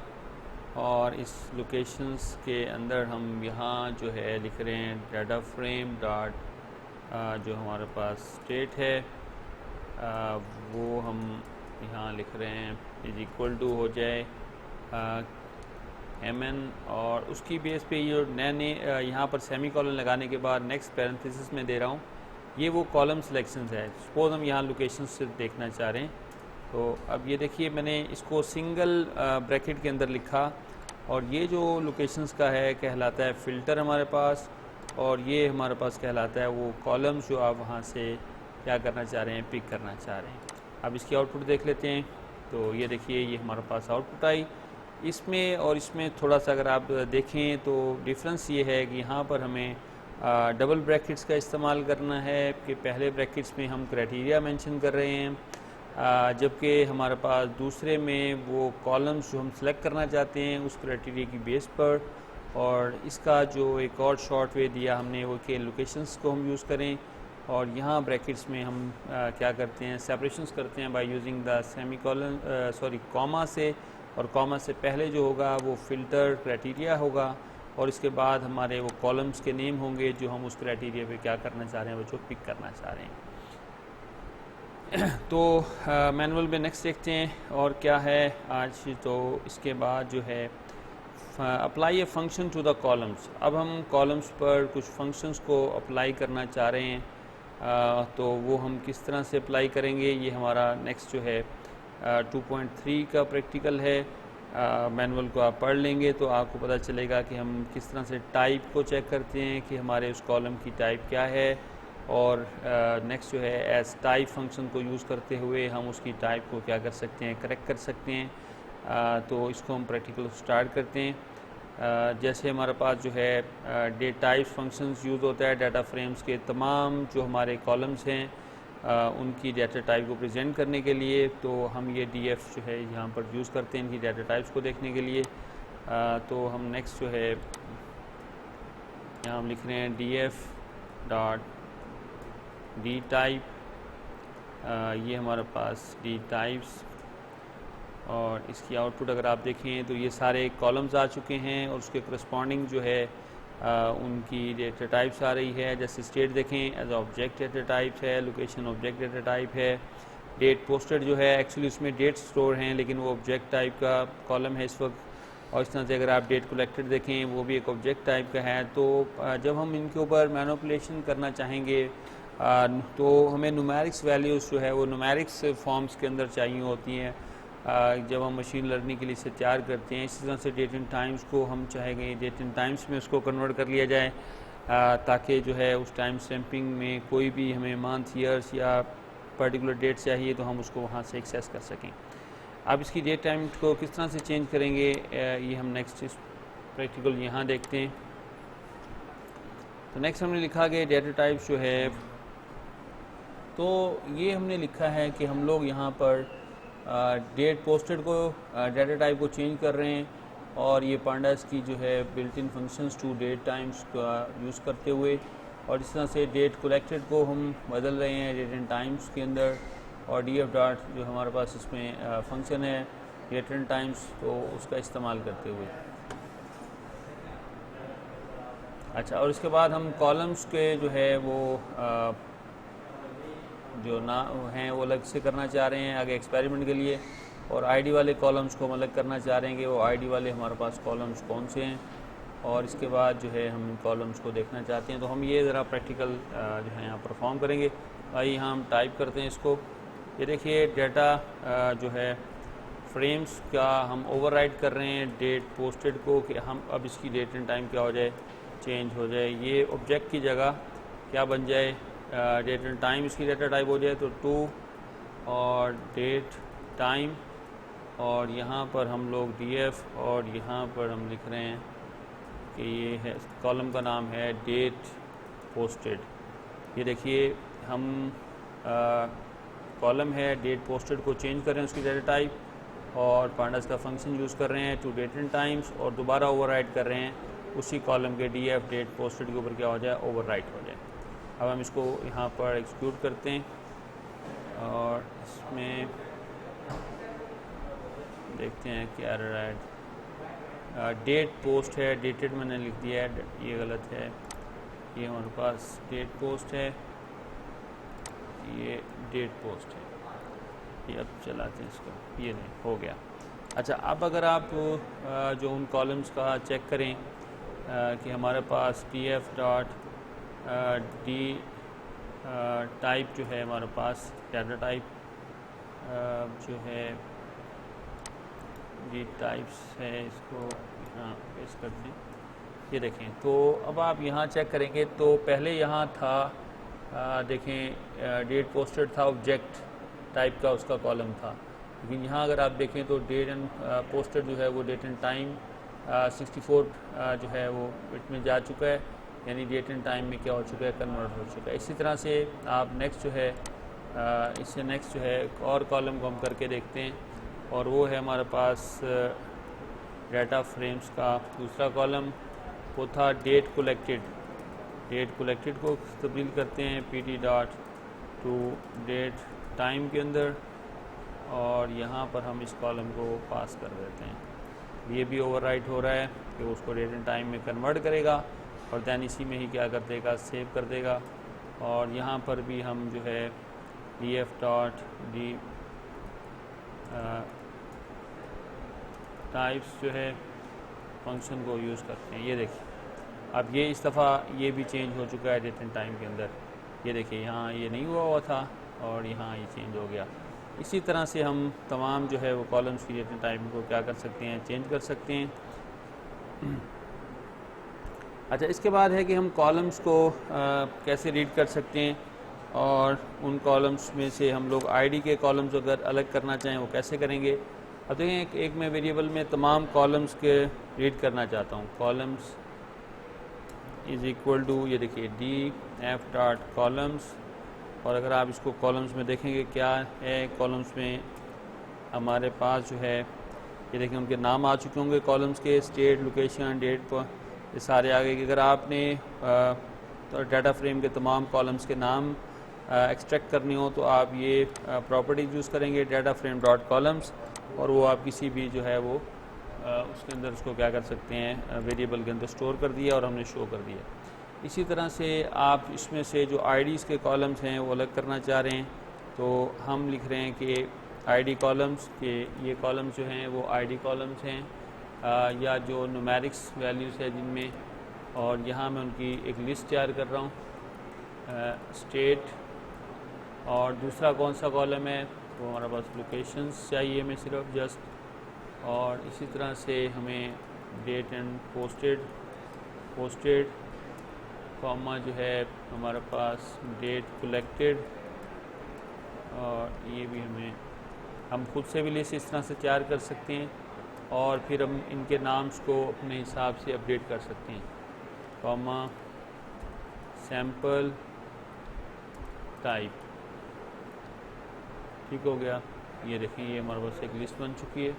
और इस लोकेशंस के अंदर हम यहाँ जो है लिख रहे हैं डाटा फ्रेम डॉट जो हमारे पास स्टेट है वो हम यहाँ लिख रहे हैं इज इक्वल टू हो जाए MN, और उसकी बेस पे ये नए यहाँ पर सेमी कॉलन लगाने के बाद नेक्स्ट पैरेंथेसिस में दे रहा हूँ, ये वो कॉलम सिलेक्शंस है। सपोज हम यहाँ लोकेशन से देखना चाह रहे हैं, तो अब ये देखिए मैंने इसको सिंगल ब्रैकेट के अंदर लिखा, और ये जो लोकेशंस का है कहलाता है फ़िल्टर हमारे पास, और ये हमारे पास कहलाता है वो कॉलम्स जो आप वहाँ से क्या करना चाह रहे हैं, पिक करना चाह रहे हैं। अब इसकी आउटपुट देख लेते हैं। तो ये देखिए ये हमारे पास आउटपुट आई। इसमें और इसमें थोड़ा सा अगर आप देखें तो डिफरेंस ये है कि यहाँ पर हमें डबल ब्रैकेट्स का इस्तेमाल करना है कि पहले ब्रैकेट्स में हम क्राइटेरिया मेंशन कर रहे हैं, जबकि हमारे पास दूसरे में वो कॉलम्स जो हम सेलेक्ट करना चाहते हैं उस क्राइटेरिया की बेस पर। और इसका जो एक और शॉर्ट वे दिया हमने वो कि लोकेशंस को हम यूज़ करें, और यहाँ ब्रैकेट्स में हम क्या करते हैं, सेपरेशंस करते हैं by using the semi colon comma से, और कॉमा से पहले जो होगा वो फ़िल्टर क्राइटेरिया होगा, और इसके बाद हमारे वो कॉलम्स के नेम होंगे जो हम उस क्राइटेरिया पे क्या करना चाह रहे हैं, वो जो पिक करना चाह रहे हैं। तो मैनुअल में नेक्स्ट देखते हैं और क्या है आज। तो इसके बाद जो है apply a function to the columns. अब हम कॉलम्स पर कुछ फंक्शंस को अप्लाई करना चाह रहे हैं, तो वो हम किस तरह से अप्लाई करेंगे, ये हमारा नेक्स्ट जो है 2.3 का प्रैक्टिकल है। मैनुअल को आप पढ़ लेंगे तो आपको पता चलेगा कि हम किस तरह से टाइप को चेक करते हैं कि हमारे उस कॉलम की टाइप क्या है, और नेक्स्ट जो है एज टाइप फंक्शन को यूज़ करते हुए हम उसकी टाइप को क्या कर सकते हैं, करेक्ट कर सकते हैं। तो इसको हम प्रैक्टिकल स्टार्ट करते हैं। जैसे हमारे पास जो है डेट टाइप फंक्शंस यूज़ होता है डाटा फ्रेम्स के तमाम जो हमारे कॉलम्स हैं उनकी डाटा टाइप को प्रेजेंट करने के लिए, तो हम ये df जो है यहाँ पर यूज़ करते हैं इनकी डाटा टाइप्स को देखने के लिए। तो हम नेक्स्ट जो है यहाँ हम लिख रहे हैं df डॉट डी टाइप, ये हमारे पास डी टाइप्स, और इसकी आउटपुट अगर आप देखें तो ये सारे कॉलम्स आ चुके हैं और उसके करस्पॉन्डिंग जो है उनकी डेटा टाइप्स आ रही है। जैसे स्टेट देखें एज ऑब्जेक्ट डेटा टाइप है, लोकेशन ऑब्जेक्ट डेटा टाइप है, डेट पोस्टेड जो है एक्चुअली उसमें डेट स्टोर हैं लेकिन वो ऑब्जेक्ट टाइप का कॉलम है इस वक्त। और इस तरह से अगर आप डेट कलेक्टेड देखें वो भी एक ऑब्जेक्ट टाइप का है। तो जब हम इनके ऊपर मैनिपुलेशन करना चाहेंगे तो हमें न्यूमेरिक्स वैल्यूज़ जो है वो न्यूमेरिक्स फॉर्म्स के अंदर चाहिए होती हैं जब हम मशीन लर्निंग के लिए इसे तैयार करते हैं। इसी तरह से डेट एंड टाइम्स को हम चाहेंगे डेट एंड टाइम्स में उसको कन्वर्ट कर लिया जाए, ताकि जो है उस टाइम स्टैम्पिंग में कोई भी हमें मंथ ईयर्स या पर्टिकुलर डेट चाहिए तो हम उसको वहाँ से एक्सेस कर सकें। अब इसकी डेट टाइम को किस तरह से चेंज करेंगे ये हम नेक्स्ट प्रैक्टिकल यहाँ देखते हैं। तो नेक्स्ट हमने लिखा कि डेटा टाइप्स जो है, तो ये हमने लिखा है कि हम लोग यहाँ पर डेट पोस्टेड को डाटा टाइप को चेंज कर रहे हैं, और ये पांडास की जो है built in functions to date times का यूज़ करते हुए, और इस तरह से डेट कलेक्टेड को हम बदल रहे हैं डेट एंड टाइम्स के अंदर, और df डॉट जो हमारे पास इसमें फंक्शन है डेट एंड टाइम्स, तो उसका इस्तेमाल करते हुए। अच्छा, और इसके बाद हम कॉलम्स के जो है वो जो ना हैं वो अलग से करना चाह रहे हैं आगे एक्सपेरिमेंट के लिए, और आईडी वाले कॉलम्स को हम अलग करना चाह रहे हैं कि वो आईडी वाले हमारे पास कॉलम्स कौन से हैं, और इसके बाद जो है हम कॉलम्स को देखना चाहते हैं। तो हम ये ज़रा प्रैक्टिकल जो है यहाँ परफॉर्म करेंगे। आइए यहाँ हम टाइप करते हैं इसको। ये देखिए डाटा जो है फ्रेम्स का हम ओवरराइड कर रहे हैं डेट पोस्टेड को, कि हम अब इसकी डेट एंड टाइम क्या हो जाए, चेंज हो जाए। ये ऑब्जेक्ट की जगह क्या बन जाए, डेट एंड टाइम इसकी डाटा टाइप हो जाए, तो 2 और डेट टाइम, और यहाँ पर हम लोग df, और यहाँ पर हम लिख रहे हैं कि ये है कॉलम का नाम है डेट पोस्टेड। ये देखिए हम कॉलम है डेट पोस्टेड को चेंज कर रहे हैं उसकी डाटा टाइप, और पांडास का फंक्शन यूज़ कर रहे हैं टू डेट एंड टाइम्स, और दोबारा ओवरराइड कर रहे हैं उसी कॉलम के df डेट पोस्टेड के ऊपर क्या हो जाए, ओवरराइट हो जाए। अब हम इसको यहाँ पर एक्सिक्यूट करते हैं, और इसमें देखते हैं क्या रहा है। डेट पोस्ट है, डेटेड मैंने लिख दिया है, ये गलत है। ये हमारे पास डेट पोस्ट है, ये डेट पोस्ट है। ये अब चलाते हैं इसको, ये नहीं हो गया। अच्छा, अब अगर आप जो उन कॉलम्स का चेक करें कि हमारे पास tf डॉट डी टाइप जो है हमारे पास डाटा टाइप जो है डी टाइप्स है, इसको यहाँ पेस्ट करते हैं। ये देखें, तो अब आप यहाँ चेक करेंगे तो पहले यहाँ था देखें डेट पोस्टेड था, ऑब्जेक्ट टाइप का उसका कॉलम था, लेकिन यहाँ अगर आप देखें तो डेट एंड पोस्टेड जो है वो डेट एंड टाइम 64 जो है वो बिट में जा चुका है, यानी डेट एंड टाइम में क्या हो चुका है, कन्वर्ट हो चुका है। इसी तरह से आप नेक्स्ट जो है इससे नेक्स्ट जो है एक और कॉलम को हम करके देखते हैं, और वो है हमारे पास डाटा फ्रेम्स का दूसरा कॉलम, वो था डेट कोलेक्टेड। डेट कोलेक्टेड को तब्दील करते हैं pt dot to date time के अंदर, और यहाँ पर हम इस कॉलम को पास कर देते हैं। ये भी ओवरराइट हो रहा है कि उसको डेट एंड टाइम में कन्वर्ट करेगा और दैन इसी में ही क्या कर देगा, सेव कर देगा। और यहाँ पर भी हम जो है df डॉट डी टाइप्स जो है फंक्शन को यूज़ करते हैं। ये देखिए, अब ये इस दफ़ा ये भी चेंज हो चुका है डेट एंड टाइम के अंदर। ये देखिए, यहाँ ये नहीं हुआ था और यहाँ ये चेंज हो गया। इसी तरह से हम तमाम जो है वो कॉलम्स की डेट एंड टाइम को क्या कर सकते हैं, चेंज कर सकते हैं। अच्छा, इसके बाद है कि हम कॉलम्स को कैसे रीड कर सकते हैं, और उन कॉलम्स में से हम लोग आईडी के कॉलम्स अगर अलग करना चाहें वो कैसे करेंगे। अब देखें, एक मैं वेरिएबल में तमाम कॉलम्स के रीड करना चाहता हूँ। कॉलम्स इज़ इक्वल टू, ये देखिए df डॉट कॉलम्स, और अगर आप इसको कॉलम्स में देखेंगे क्या है, कॉलम्स में हमारे पास जो है ये देखिए उनके नाम आ चुके होंगे कॉलम्स के, स्टेट, लोकेशन, डेट पर, ये सारे आ गए। कि अगर आपने तो डाटा फ्रेम के तमाम कॉलम्स के नाम एक्सट्रैक्ट करने हो तो आप ये प्रॉपर्टीज यूज़ करेंगे डाटा फ्रेम डॉट कॉलम्स, और वो आप किसी भी जो है वो उसके अंदर उसको क्या कर सकते हैं, वेरिएबल के अंदर स्टोर कर दिया और हमने शो कर दिया। इसी तरह से आप इसमें से जो आईडीज़ के कॉलम्स हैं वो अलग करना चाह रहे हैं, तो हम लिख रहे हैं कि आईडी कॉलम्स के ये कॉलम्स जो हैं वो आईडी कॉलम्स हैं, या जो न्यूमेरिक्स वैल्यूज़ है जिनमें, और यहाँ मैं उनकी एक लिस्ट तैयार कर रहा हूँ, स्टेट, और दूसरा कौन सा कॉलम है वो हमारे पास लोकेशंस चाहिए हमें सिर्फ जस्ट, और इसी तरह से हमें डेट एंड पोस्टेड कॉमा जो है हमारे पास डेट कलेक्टेड, और ये भी हम खुद से भी लिस्ट इस तरह से तैयार कर सकते हैं, और फिर हम इनके नाम्स को अपने हिसाब से अपडेट कर सकते हैं। कॉमा सैम्पल टाइप, ठीक हो गया। ये देखें, ये हमारे पास एक लिस्ट बन चुकी है,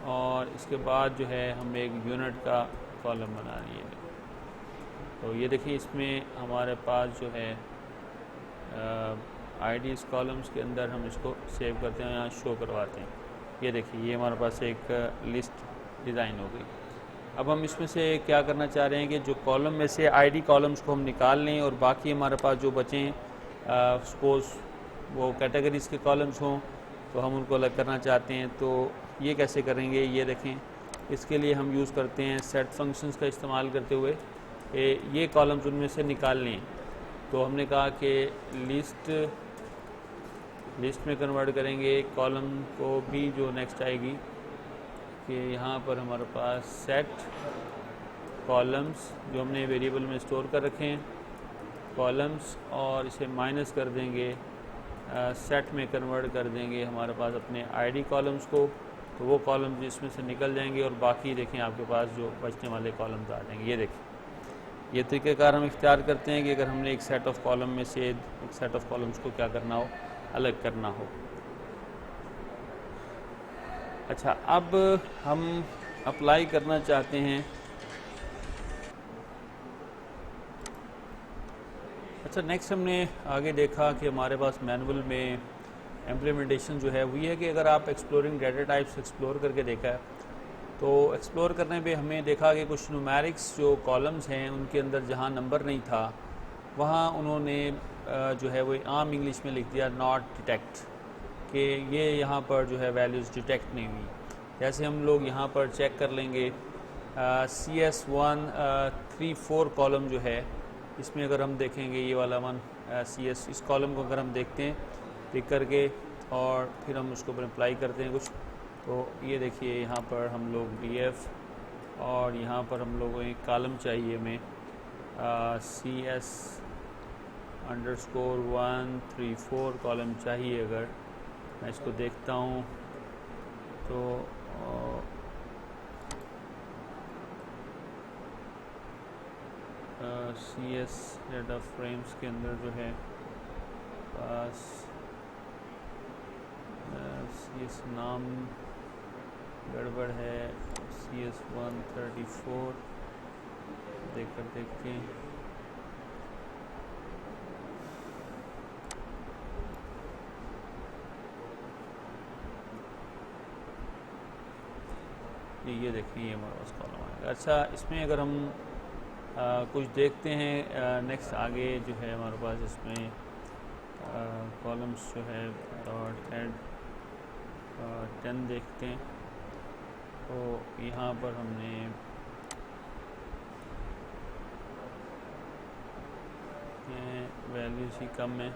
और इसके बाद जो है हम एक यूनिट का कॉलम बना रही है। तो ये देखिए, इसमें हमारे पास जो है आईडीज़ कॉलम्स के अंदर हम इसको सेव करते हैं, यहाँ शो करवाते हैं। ये देखिए, ये हमारे पास एक लिस्ट डिज़ाइन हो गई। अब हम इसमें से क्या करना चाह रहे हैं कि जो कॉलम में से आईडी कॉलम्स को हम निकाल लें, और बाकी हमारे पास जो बचें सपोज़ वो कैटेगरीज़ के कॉलम्स हों तो हम उनको अलग करना चाहते हैं। तो ये कैसे करेंगे, ये देखें, इसके लिए हम यूज़ करते हैं सेट फंक्शंस का इस्तेमाल करते हुए ये कॉलम्स उनमें से निकाल लें। तो हमने कहा कि लिस्ट में कन्वर्ट करेंगे कॉलम को भी जो नेक्स्ट आएगी, कि यहाँ पर हमारे पास सेट कॉलम्स जो हमने वेरिएबल में स्टोर कर रखे हैं कॉलम्स, और इसे माइनस कर देंगे, सेट में कन्वर्ट कर देंगे हमारे पास अपने आईडी कॉलम्स को, तो वो कॉलम्स जिसमें से निकल जाएंगे, और बाकी देखें आपके पास जो बचने वाले कॉलम्स आ जाएंगे। ये देखें, ये तरीक़ेकार हम इख्तियार करते हैं कि अगर हमने एक सेट ऑफ कॉलम में से एक सेट ऑफ कॉलम्स को क्या करना हो, अलग करना हो। अच्छा, अब हम अप्लाई करना चाहते हैं। अच्छा, नेक्स्ट हमने आगे देखा कि हमारे पास मैनुअल में इम्प्लीमेंटेशन जो है वो ये है कि अगर आप एक्सप्लोरिंग डाटा टाइप्स एक्सप्लोर करके देखा है, तो एक्सप्लोर करने पे हमें देखा कि कुछ न्यूमेरिक्स जो कॉलम्स हैं उनके अंदर जहाँ नंबर नहीं था वहाँ उन्होंने जो है वो आम इंग्लिश में लिख दिया नॉट डिटेक्ट, कि ये यहाँ पर जो है वैल्यूज़ डिटेक्ट नहीं हुई। जैसे हम लोग यहाँ पर चेक कर लेंगे CS1 3-4 कॉलम जो है, इसमें अगर हम देखेंगे ये वाला वन CS, इस कॉलम को अगर हम देखते हैं पिक करके और फिर हम उसके ऊपर अप्लाई करते हैं कुछ, तो ये देखिए यहाँ पर हम लोग DF और यहाँ पर हम लोगों एक कॉलम चाहिए हमें CS_134 कॉलम चाहिए। अगर मैं इसको देखता हूँ तो CS डेटा फ्रेम्स के अंदर जो है पास CS नाम गड़बड़ है, CS134 देखकर देखते हैं। ये देखिए ये हमारे पास कॉलम आएगा। अच्छा, इसमें अगर हम कुछ देखते हैं नेक्स्ट आगे जो है हमारे पास इसमें कॉलम्स जो है डॉट हेड 10 देखते हैं, तो यहाँ पर हमने वैल्यूज ही कम है,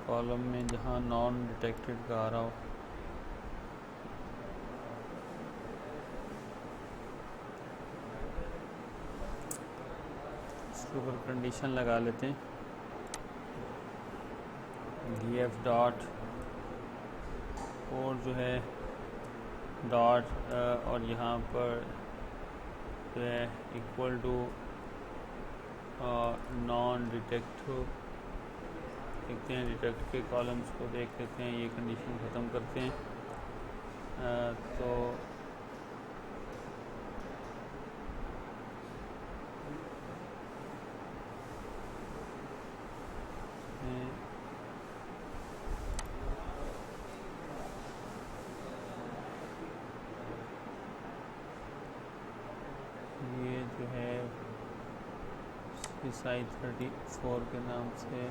कॉलम में जहाँ नॉन डिटेक्टेड का आ रहा हो उसके ऊपर कंडीशन लगा लेते हैं DF डॉट और जो है डॉट और यहाँ पर जो है इक्वल टू नॉन डिटेक्ट देखते हैं, डिटेक्ट के कॉलम्स को देख लेते हैं, ये कंडीशन ख़त्म करते हैं। तो ये जो है CS34 के नाम से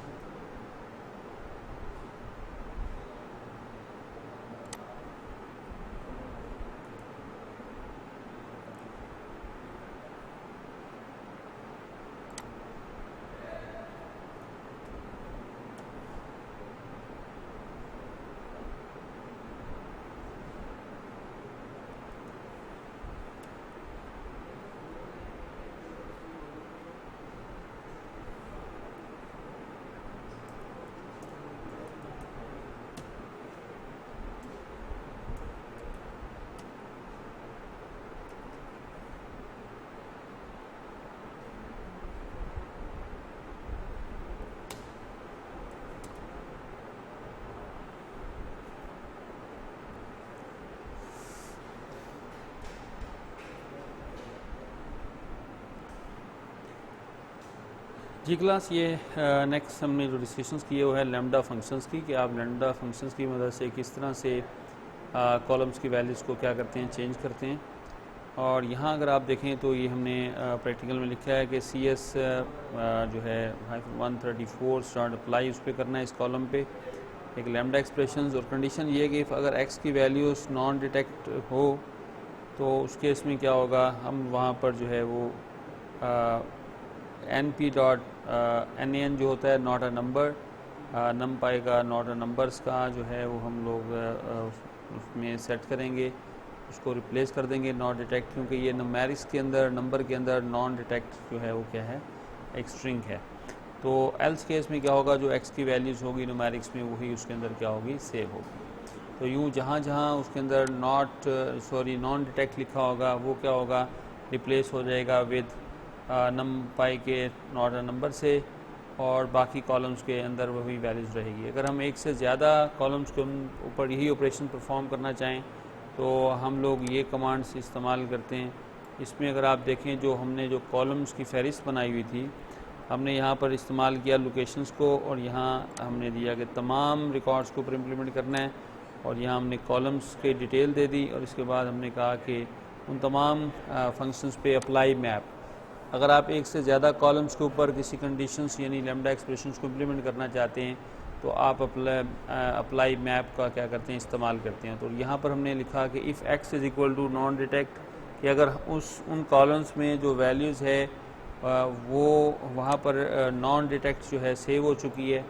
जी क्लास, ये नेक्स्ट हमने जो डिस्कशंस की है वो है लैम्डा फंक्शंस की, कि आप लैम्डा फंक्शंस की मदद से किस तरह से कॉलम्स की वैल्यूज़ को क्या करते हैं, चेंज करते हैं। और यहाँ अगर आप देखें तो ये हमने प्रैक्टिकल में लिखा है कि CS जो है 134 स्टार्ट अप्लाई उस पर करना है इस कॉलम पे एक लैम्डा एक्सप्रेशंस, और कंडीशन ये है कि अगर x की वैल्यूज़ नॉन डिटेक्ट हो तो उस केस में क्या होगा, हम वहाँ पर जो है वो NP डॉट NaN जो होता है नॉट अ नंबर, नम पाएगा नॉट अ नंबर्स का जो है वो हम लोग उसमें सेट करेंगे, उसको रिप्लेस कर देंगे नॉट डिटेक्ट, क्योंकि ये न्यूमेरिक्स के अंदर नंबर के अंदर नॉन डिटेक्ट जो है वो क्या है, एक स्ट्रिंग है। तो एल्स केस में क्या होगा, जो x की वैल्यूज़ होगी न्यूमेरिक्स में वही उसके अंदर क्या होगी, सेव होगी। तो यूँ जहाँ जहाँ उसके अंदर नॉन डिटेक्ट लिखा होगा वो क्या होगा, रिप्लेस हो जाएगा विद नम पाई के नॉट अ नंबर से, और बाकी कॉलम्स के अंदर वही वैल्यूज़ रहेगी। अगर हम एक से ज़्यादा कॉलम्स के ऊपर यही ऑपरेशन परफॉर्म करना चाहें तो हम लोग ये कमांड्स इस्तेमाल करते हैं। इसमें अगर आप देखें जो हमने जो कॉलम्स की फहरिस्त बनाई हुई थी, हमने यहाँ पर इस्तेमाल किया लोकेशंस को, और यहाँ हमने दिया कि तमाम रिकॉर्ड्स को ऊपर इम्प्लीमेंट करना है, और यहाँ हमने कॉलम्स के डिटेल दे दी, और इसके बाद हमने कहा कि उन तमाम फंक्शंस पे अप्लाई मैप अगर आप एक से ज़्यादा कॉलम्स के ऊपर किसी कंडीशंस यानी लैम्डा एक्सप्रेशंस को इम्प्लीमेंट करना चाहते हैं तो आप अप्लाई मैप का क्या करते हैं, इस्तेमाल करते हैं। तो यहाँ पर हमने लिखा कि if X is equal to non detect, कि अगर उन कॉलम्स में जो वैल्यूज़ है वो वहाँ पर नॉन डिटेक्ट जो है सेव हो चुकी है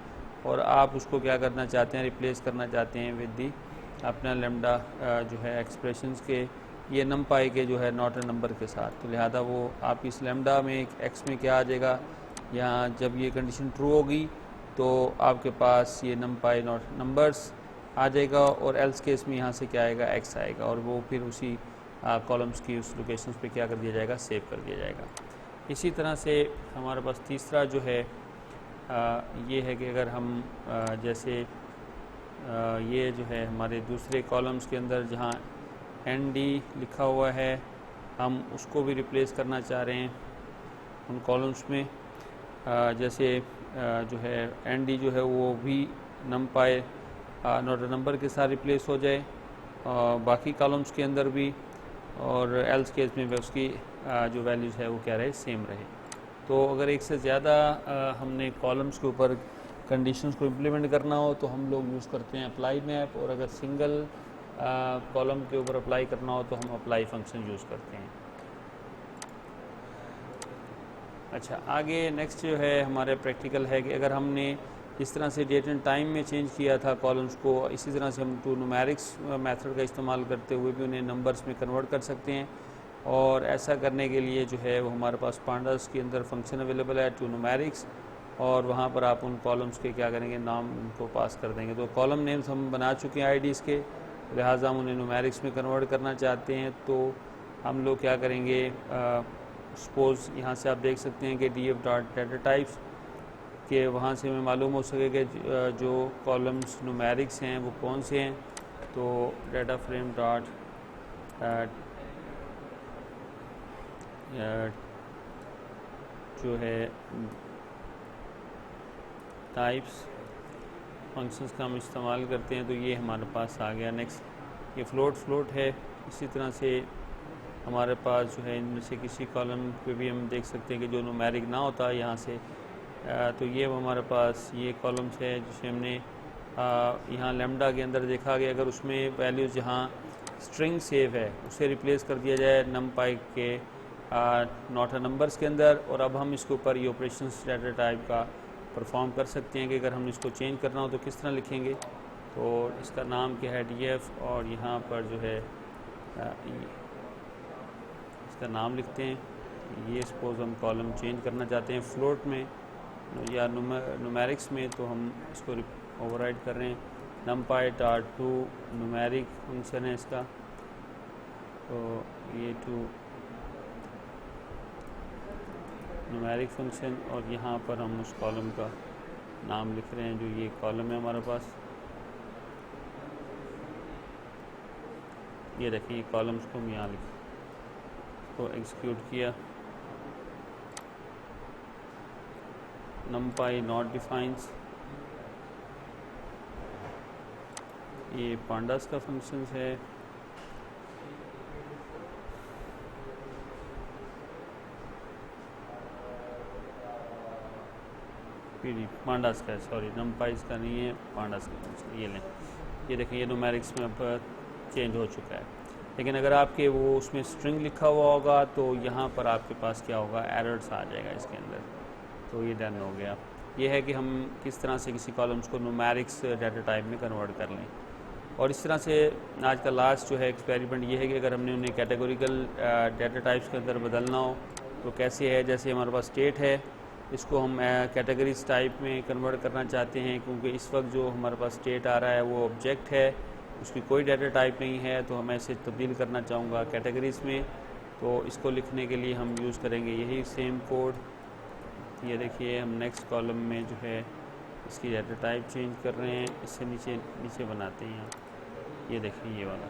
और आप उसको क्या करना चाहते हैं, रिप्लेस करना चाहते हैं विद दी अपना लैम्डा जो है एक्सप्रेशंस के ये नमपाई के जो है नॉट अ नंबर के साथ। तो लिहाजा वो आप इस लैम्डा में एक्स में क्या आ जाएगा, यहाँ जब ये कंडीशन ट्रू होगी तो आपके पास ये नमपाई नॉट नंबर्स आ जाएगा और एल्स केस में यहाँ से क्या आएगा, एक्स आएगा और वो फिर उसी कॉलम्स की उस लोकेशंस पे क्या कर दिया जाएगा, सेव कर दिया जाएगा। इसी तरह से हमारे पास तीसरा जो है ये है कि अगर हम जैसे ये जो है हमारे दूसरे कॉलम्स के अंदर जहाँ एन डी लिखा हुआ है हम उसको भी रिप्लेस करना चाह रहे हैं उन कॉलम्स में, जैसे जो है एन डी जो है वो भी नमपाई नॉट अ नंबर के साथ रिप्लेस हो जाए बाकी कॉलम्स के अंदर भी, और एल्स केस में उसकी जो वैल्यूज़ है वो क्या रहे, सेम रहे। तो अगर एक से ज़्यादा हमने कॉलम्स के ऊपर कंडीशंस को इम्प्लीमेंट करना हो तो हम लोग यूज़ करते हैं अप्लाई मैप, और अगर सिंगल कॉलम के ऊपर अप्लाई करना हो तो हम अप्लाई फंक्शन यूज़ करते हैं। अच्छा, आगे नेक्स्ट जो है हमारे प्रैक्टिकल है कि अगर हमने इस तरह से डेट एंड टाइम में चेंज किया था कॉलम्स को, इसी तरह से हम टू न्यूमेरिक्स मेथड का इस्तेमाल करते हुए भी उन्हें नंबर्स में कन्वर्ट कर सकते हैं। और ऐसा करने के लिए जो है वो हमारे पास पांडास के अंदर फंक्शन अवेलेबल है टू न्यूमेरिक्स, और वहाँ पर आप उन कॉलम्स के क्या करेंगे, नाम उनको पास कर देंगे। तो कॉलम नेम्स हम बना चुके हैं आईडीज़ के, लिहाजा हम उन्हें न्यूमेरिक्स में कन्वर्ट करना चाहते हैं तो हम लोग क्या करेंगे, सपोज़ यहाँ से आप देख सकते हैं कि df डॉट डाटा टाइप्स के वहाँ से हमें मालूम हो सके कि जो कॉलम्स न्यूमेरिक्स हैं वो कौन से हैं। तो डाटा फ्रेम डॉट जो है टाइप्स फंक्शंस का हम इस्तेमाल करते हैं तो ये हमारे पास आ गया। नेक्स्ट ये फ्लोट है, इसी तरह से हमारे पास जो है इनमें से किसी कॉलम पे भी हम देख सकते हैं कि जो न्यूमेरिक ना होता है यहाँ से, तो ये हमारे पास ये कॉलम्स है जिसे हमने यहाँ लैम्डा के अंदर देखा कि अगर उसमें वैल्यूज़ जहाँ स्ट्रिंग सेव है उसे रिप्लेस कर दिया जाए नमपाई के नॉट अ नंबर्स के अंदर, और अब हम इसके ऊपर ये ऑपरेशंस डाटा टाइप का परफॉर्म कर सकते हैं कि अगर हमने इसको चेंज करना हो तो किस तरह लिखेंगे। तो इसका नाम क्या है, df, और यहाँ पर जो है इसका नाम लिखते हैं। ये सपोज़ हम कॉलम चेंज करना चाहते हैं फ्लोट में या न्यूमेरिक्स में, तो हम इसको ओवरराइड कर रहे हैं। नमपाई डॉट टू न्यूमेरिक फंक्शन है इसका, तो ये टू न्यूमेरिक फंक्शन, और यहाँ पर हम उस कॉलम का नाम लिख रहे हैं जो ये कॉलम है हमारे पास। ये देखिए कॉलम्स को हम यहाँ लिख को एग्जीक्यूट किया। नमपाई नॉट डिफाइंस, ये पांडास का फंक्शन है। पांडास का, सॉरी नमपाई का नहीं है, पांडास का फंक्शन। ये लें, ये देखिए ये न्यूमेरिक्स में अब चेंज हो चुका है। लेकिन अगर आपके वो उसमें स्ट्रिंग लिखा हुआ होगा तो यहाँ पर आपके पास क्या होगा, एरर्स आ जाएगा इसके अंदर। तो ये डन हो गया। ये है कि हम किस तरह से किसी कॉलम्स को न्यूमेरिक्स डाटा टाइप में कन्वर्ट कर लें। और इस तरह से आज का लास्ट जो है एक्सपेरिमेंट ये है कि अगर हमने उन्हें कैटेगोरिकल डाटा टाइप्स के अंदर बदलना हो तो कैसे है। जैसे हमारे पास स्टेट है, इसको हम कैटेगरीज टाइप में कन्वर्ट करना चाहते हैं, क्योंकि इस वक्त जो हमारे पास स्टेट आ रहा है वो ऑब्जेक्ट है, उसकी कोई डाटा टाइप नहीं है, तो मैं इसे तब्दील करना चाहूँगा कैटेगरीज में। तो इसको लिखने के लिए हम यूज़ करेंगे यही सेम कोड। ये देखिए हम नेक्स्ट कॉलम में जो है इसकी डाटा टाइप चेंज कर रहे हैं, इससे नीचे बनाते हैं। ये देखिए ये वाला,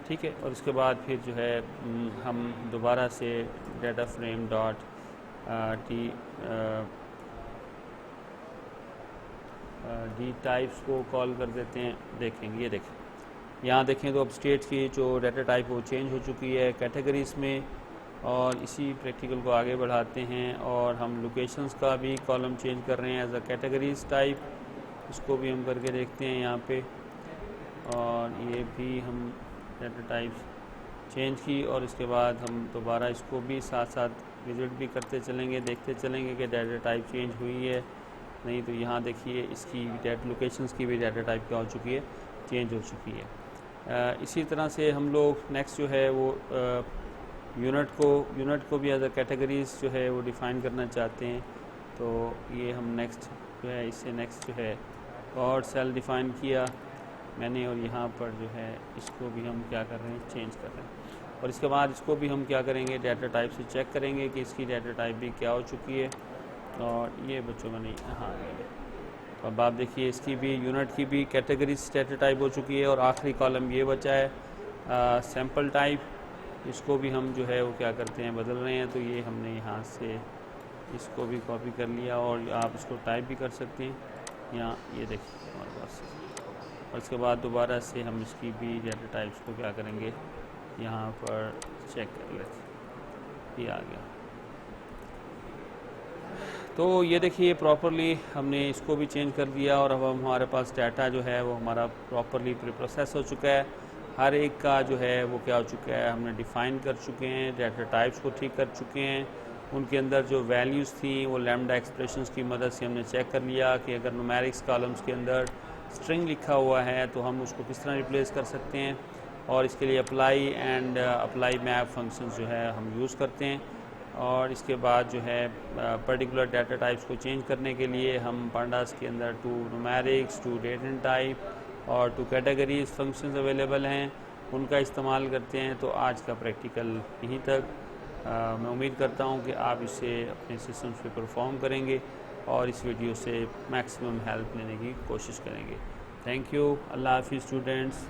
ठीक है। और उसके बाद फिर जो है हम दोबारा से data frame dot D types को कॉल कर देते हैं। देखेंगे, ये देखें यहाँ देखें तो अब स्टेट की जो डाटा टाइप वो चेंज हो चुकी है कैटेगरीज़ में, और इसी प्रैक्टिकल को आगे बढ़ाते हैं और हम लोकेशंस का भी कॉलम चेंज कर रहे हैं एज अ कैटेगरीज टाइप, इसको भी हम करके देखते हैं यहाँ पे। और ये भी हम डाटा टाइप्स चेंज की और इसके बाद हम दोबारा इसको भी साथ साथ विजिट भी करते चलेंगे, देखते चलेंगे कि डाटा टाइप चेंज हुई है नहीं। तो यहाँ देखिए इसकी डाटा लोकेशंस की भी डाटा टाइप क्या हो चुकी है, चेंज हो चुकी है। इसी तरह से हम लोग नेक्स्ट जो है वो यूनिट को भी एज अ कैटेगरीज जो है वो डिफ़ाइन करना चाहते हैं। तो ये हम नेक्स्ट जो है इससे नेक्स्ट जो है और सेल डिफ़ाइन किया मैंने, और यहाँ पर जो है इसको भी हम क्या कर रहे हैं, चेंज कर रहे हैं। और इसके बाद इसको भी हम क्या करेंगे, डाटा टाइप से चेक करेंगे कि इसकी डाटा टाइप भी क्या हो चुकी है। और ये बच्चों का नहीं, हाँ अब आप देखिए इसकी भी यूनिट की भी कैटेगरी डाटा टाइप हो चुकी है। और आखिरी कॉलम ये बचा है सैम्पल टाइप, इसको भी हम जो है वो क्या करते हैं, बदल रहे हैं। तो ये हमने यहाँ से इसको भी कॉपी कर लिया और आप इसको टाइप भी कर सकते हैं यहाँ, ये देखिए हमारे पास। और इसके बाद दोबारा से हम इसकी भी डाटा टाइप्स को क्या करेंगे, यहाँ पर चेक कर लेते, ये आ गया। तो ये देखिए प्रॉपरली हमने इसको भी चेंज कर दिया और अब हमारे पास डाटा जो है वो हमारा प्रॉपरली प्रोसेस हो चुका है। हर एक का जो है वो क्या हो चुका है, हमने डिफ़ाइन कर चुके हैं, डाटा टाइप्स को ठीक कर चुके हैं। उनके अंदर जो वैल्यूज़ थी वो लैम्डा एक्सप्रेशंस की मदद से हमने चेक कर लिया कि अगर न्यूमेरिक्स कॉलम्स के अंदर स्ट्रिंग लिखा हुआ है तो हम उसको किस तरह रिप्लेस कर सकते हैं। और इसके लिए apply and apply map functions जो है हम यूज़ करते हैं। और इसके बाद जो है पर्टिकुलर डाटा टाइप्स को चेंज करने के लिए हम पांडास के अंदर to numerics, to data type और टू कैटेगरीज फंक्शंस अवेलेबल हैं, उनका इस्तेमाल करते हैं। तो आज का प्रैक्टिकल यहीं तक। मैं उम्मीद करता हूँ कि आप इसे अपने सिस्टम्स पे परफॉर्म करेंगे और इस वीडियो से मैक्सिमम हेल्प लेने की कोशिश करेंगे। Thank you. अल्लाह हाफिज़ स्टूडेंट्स।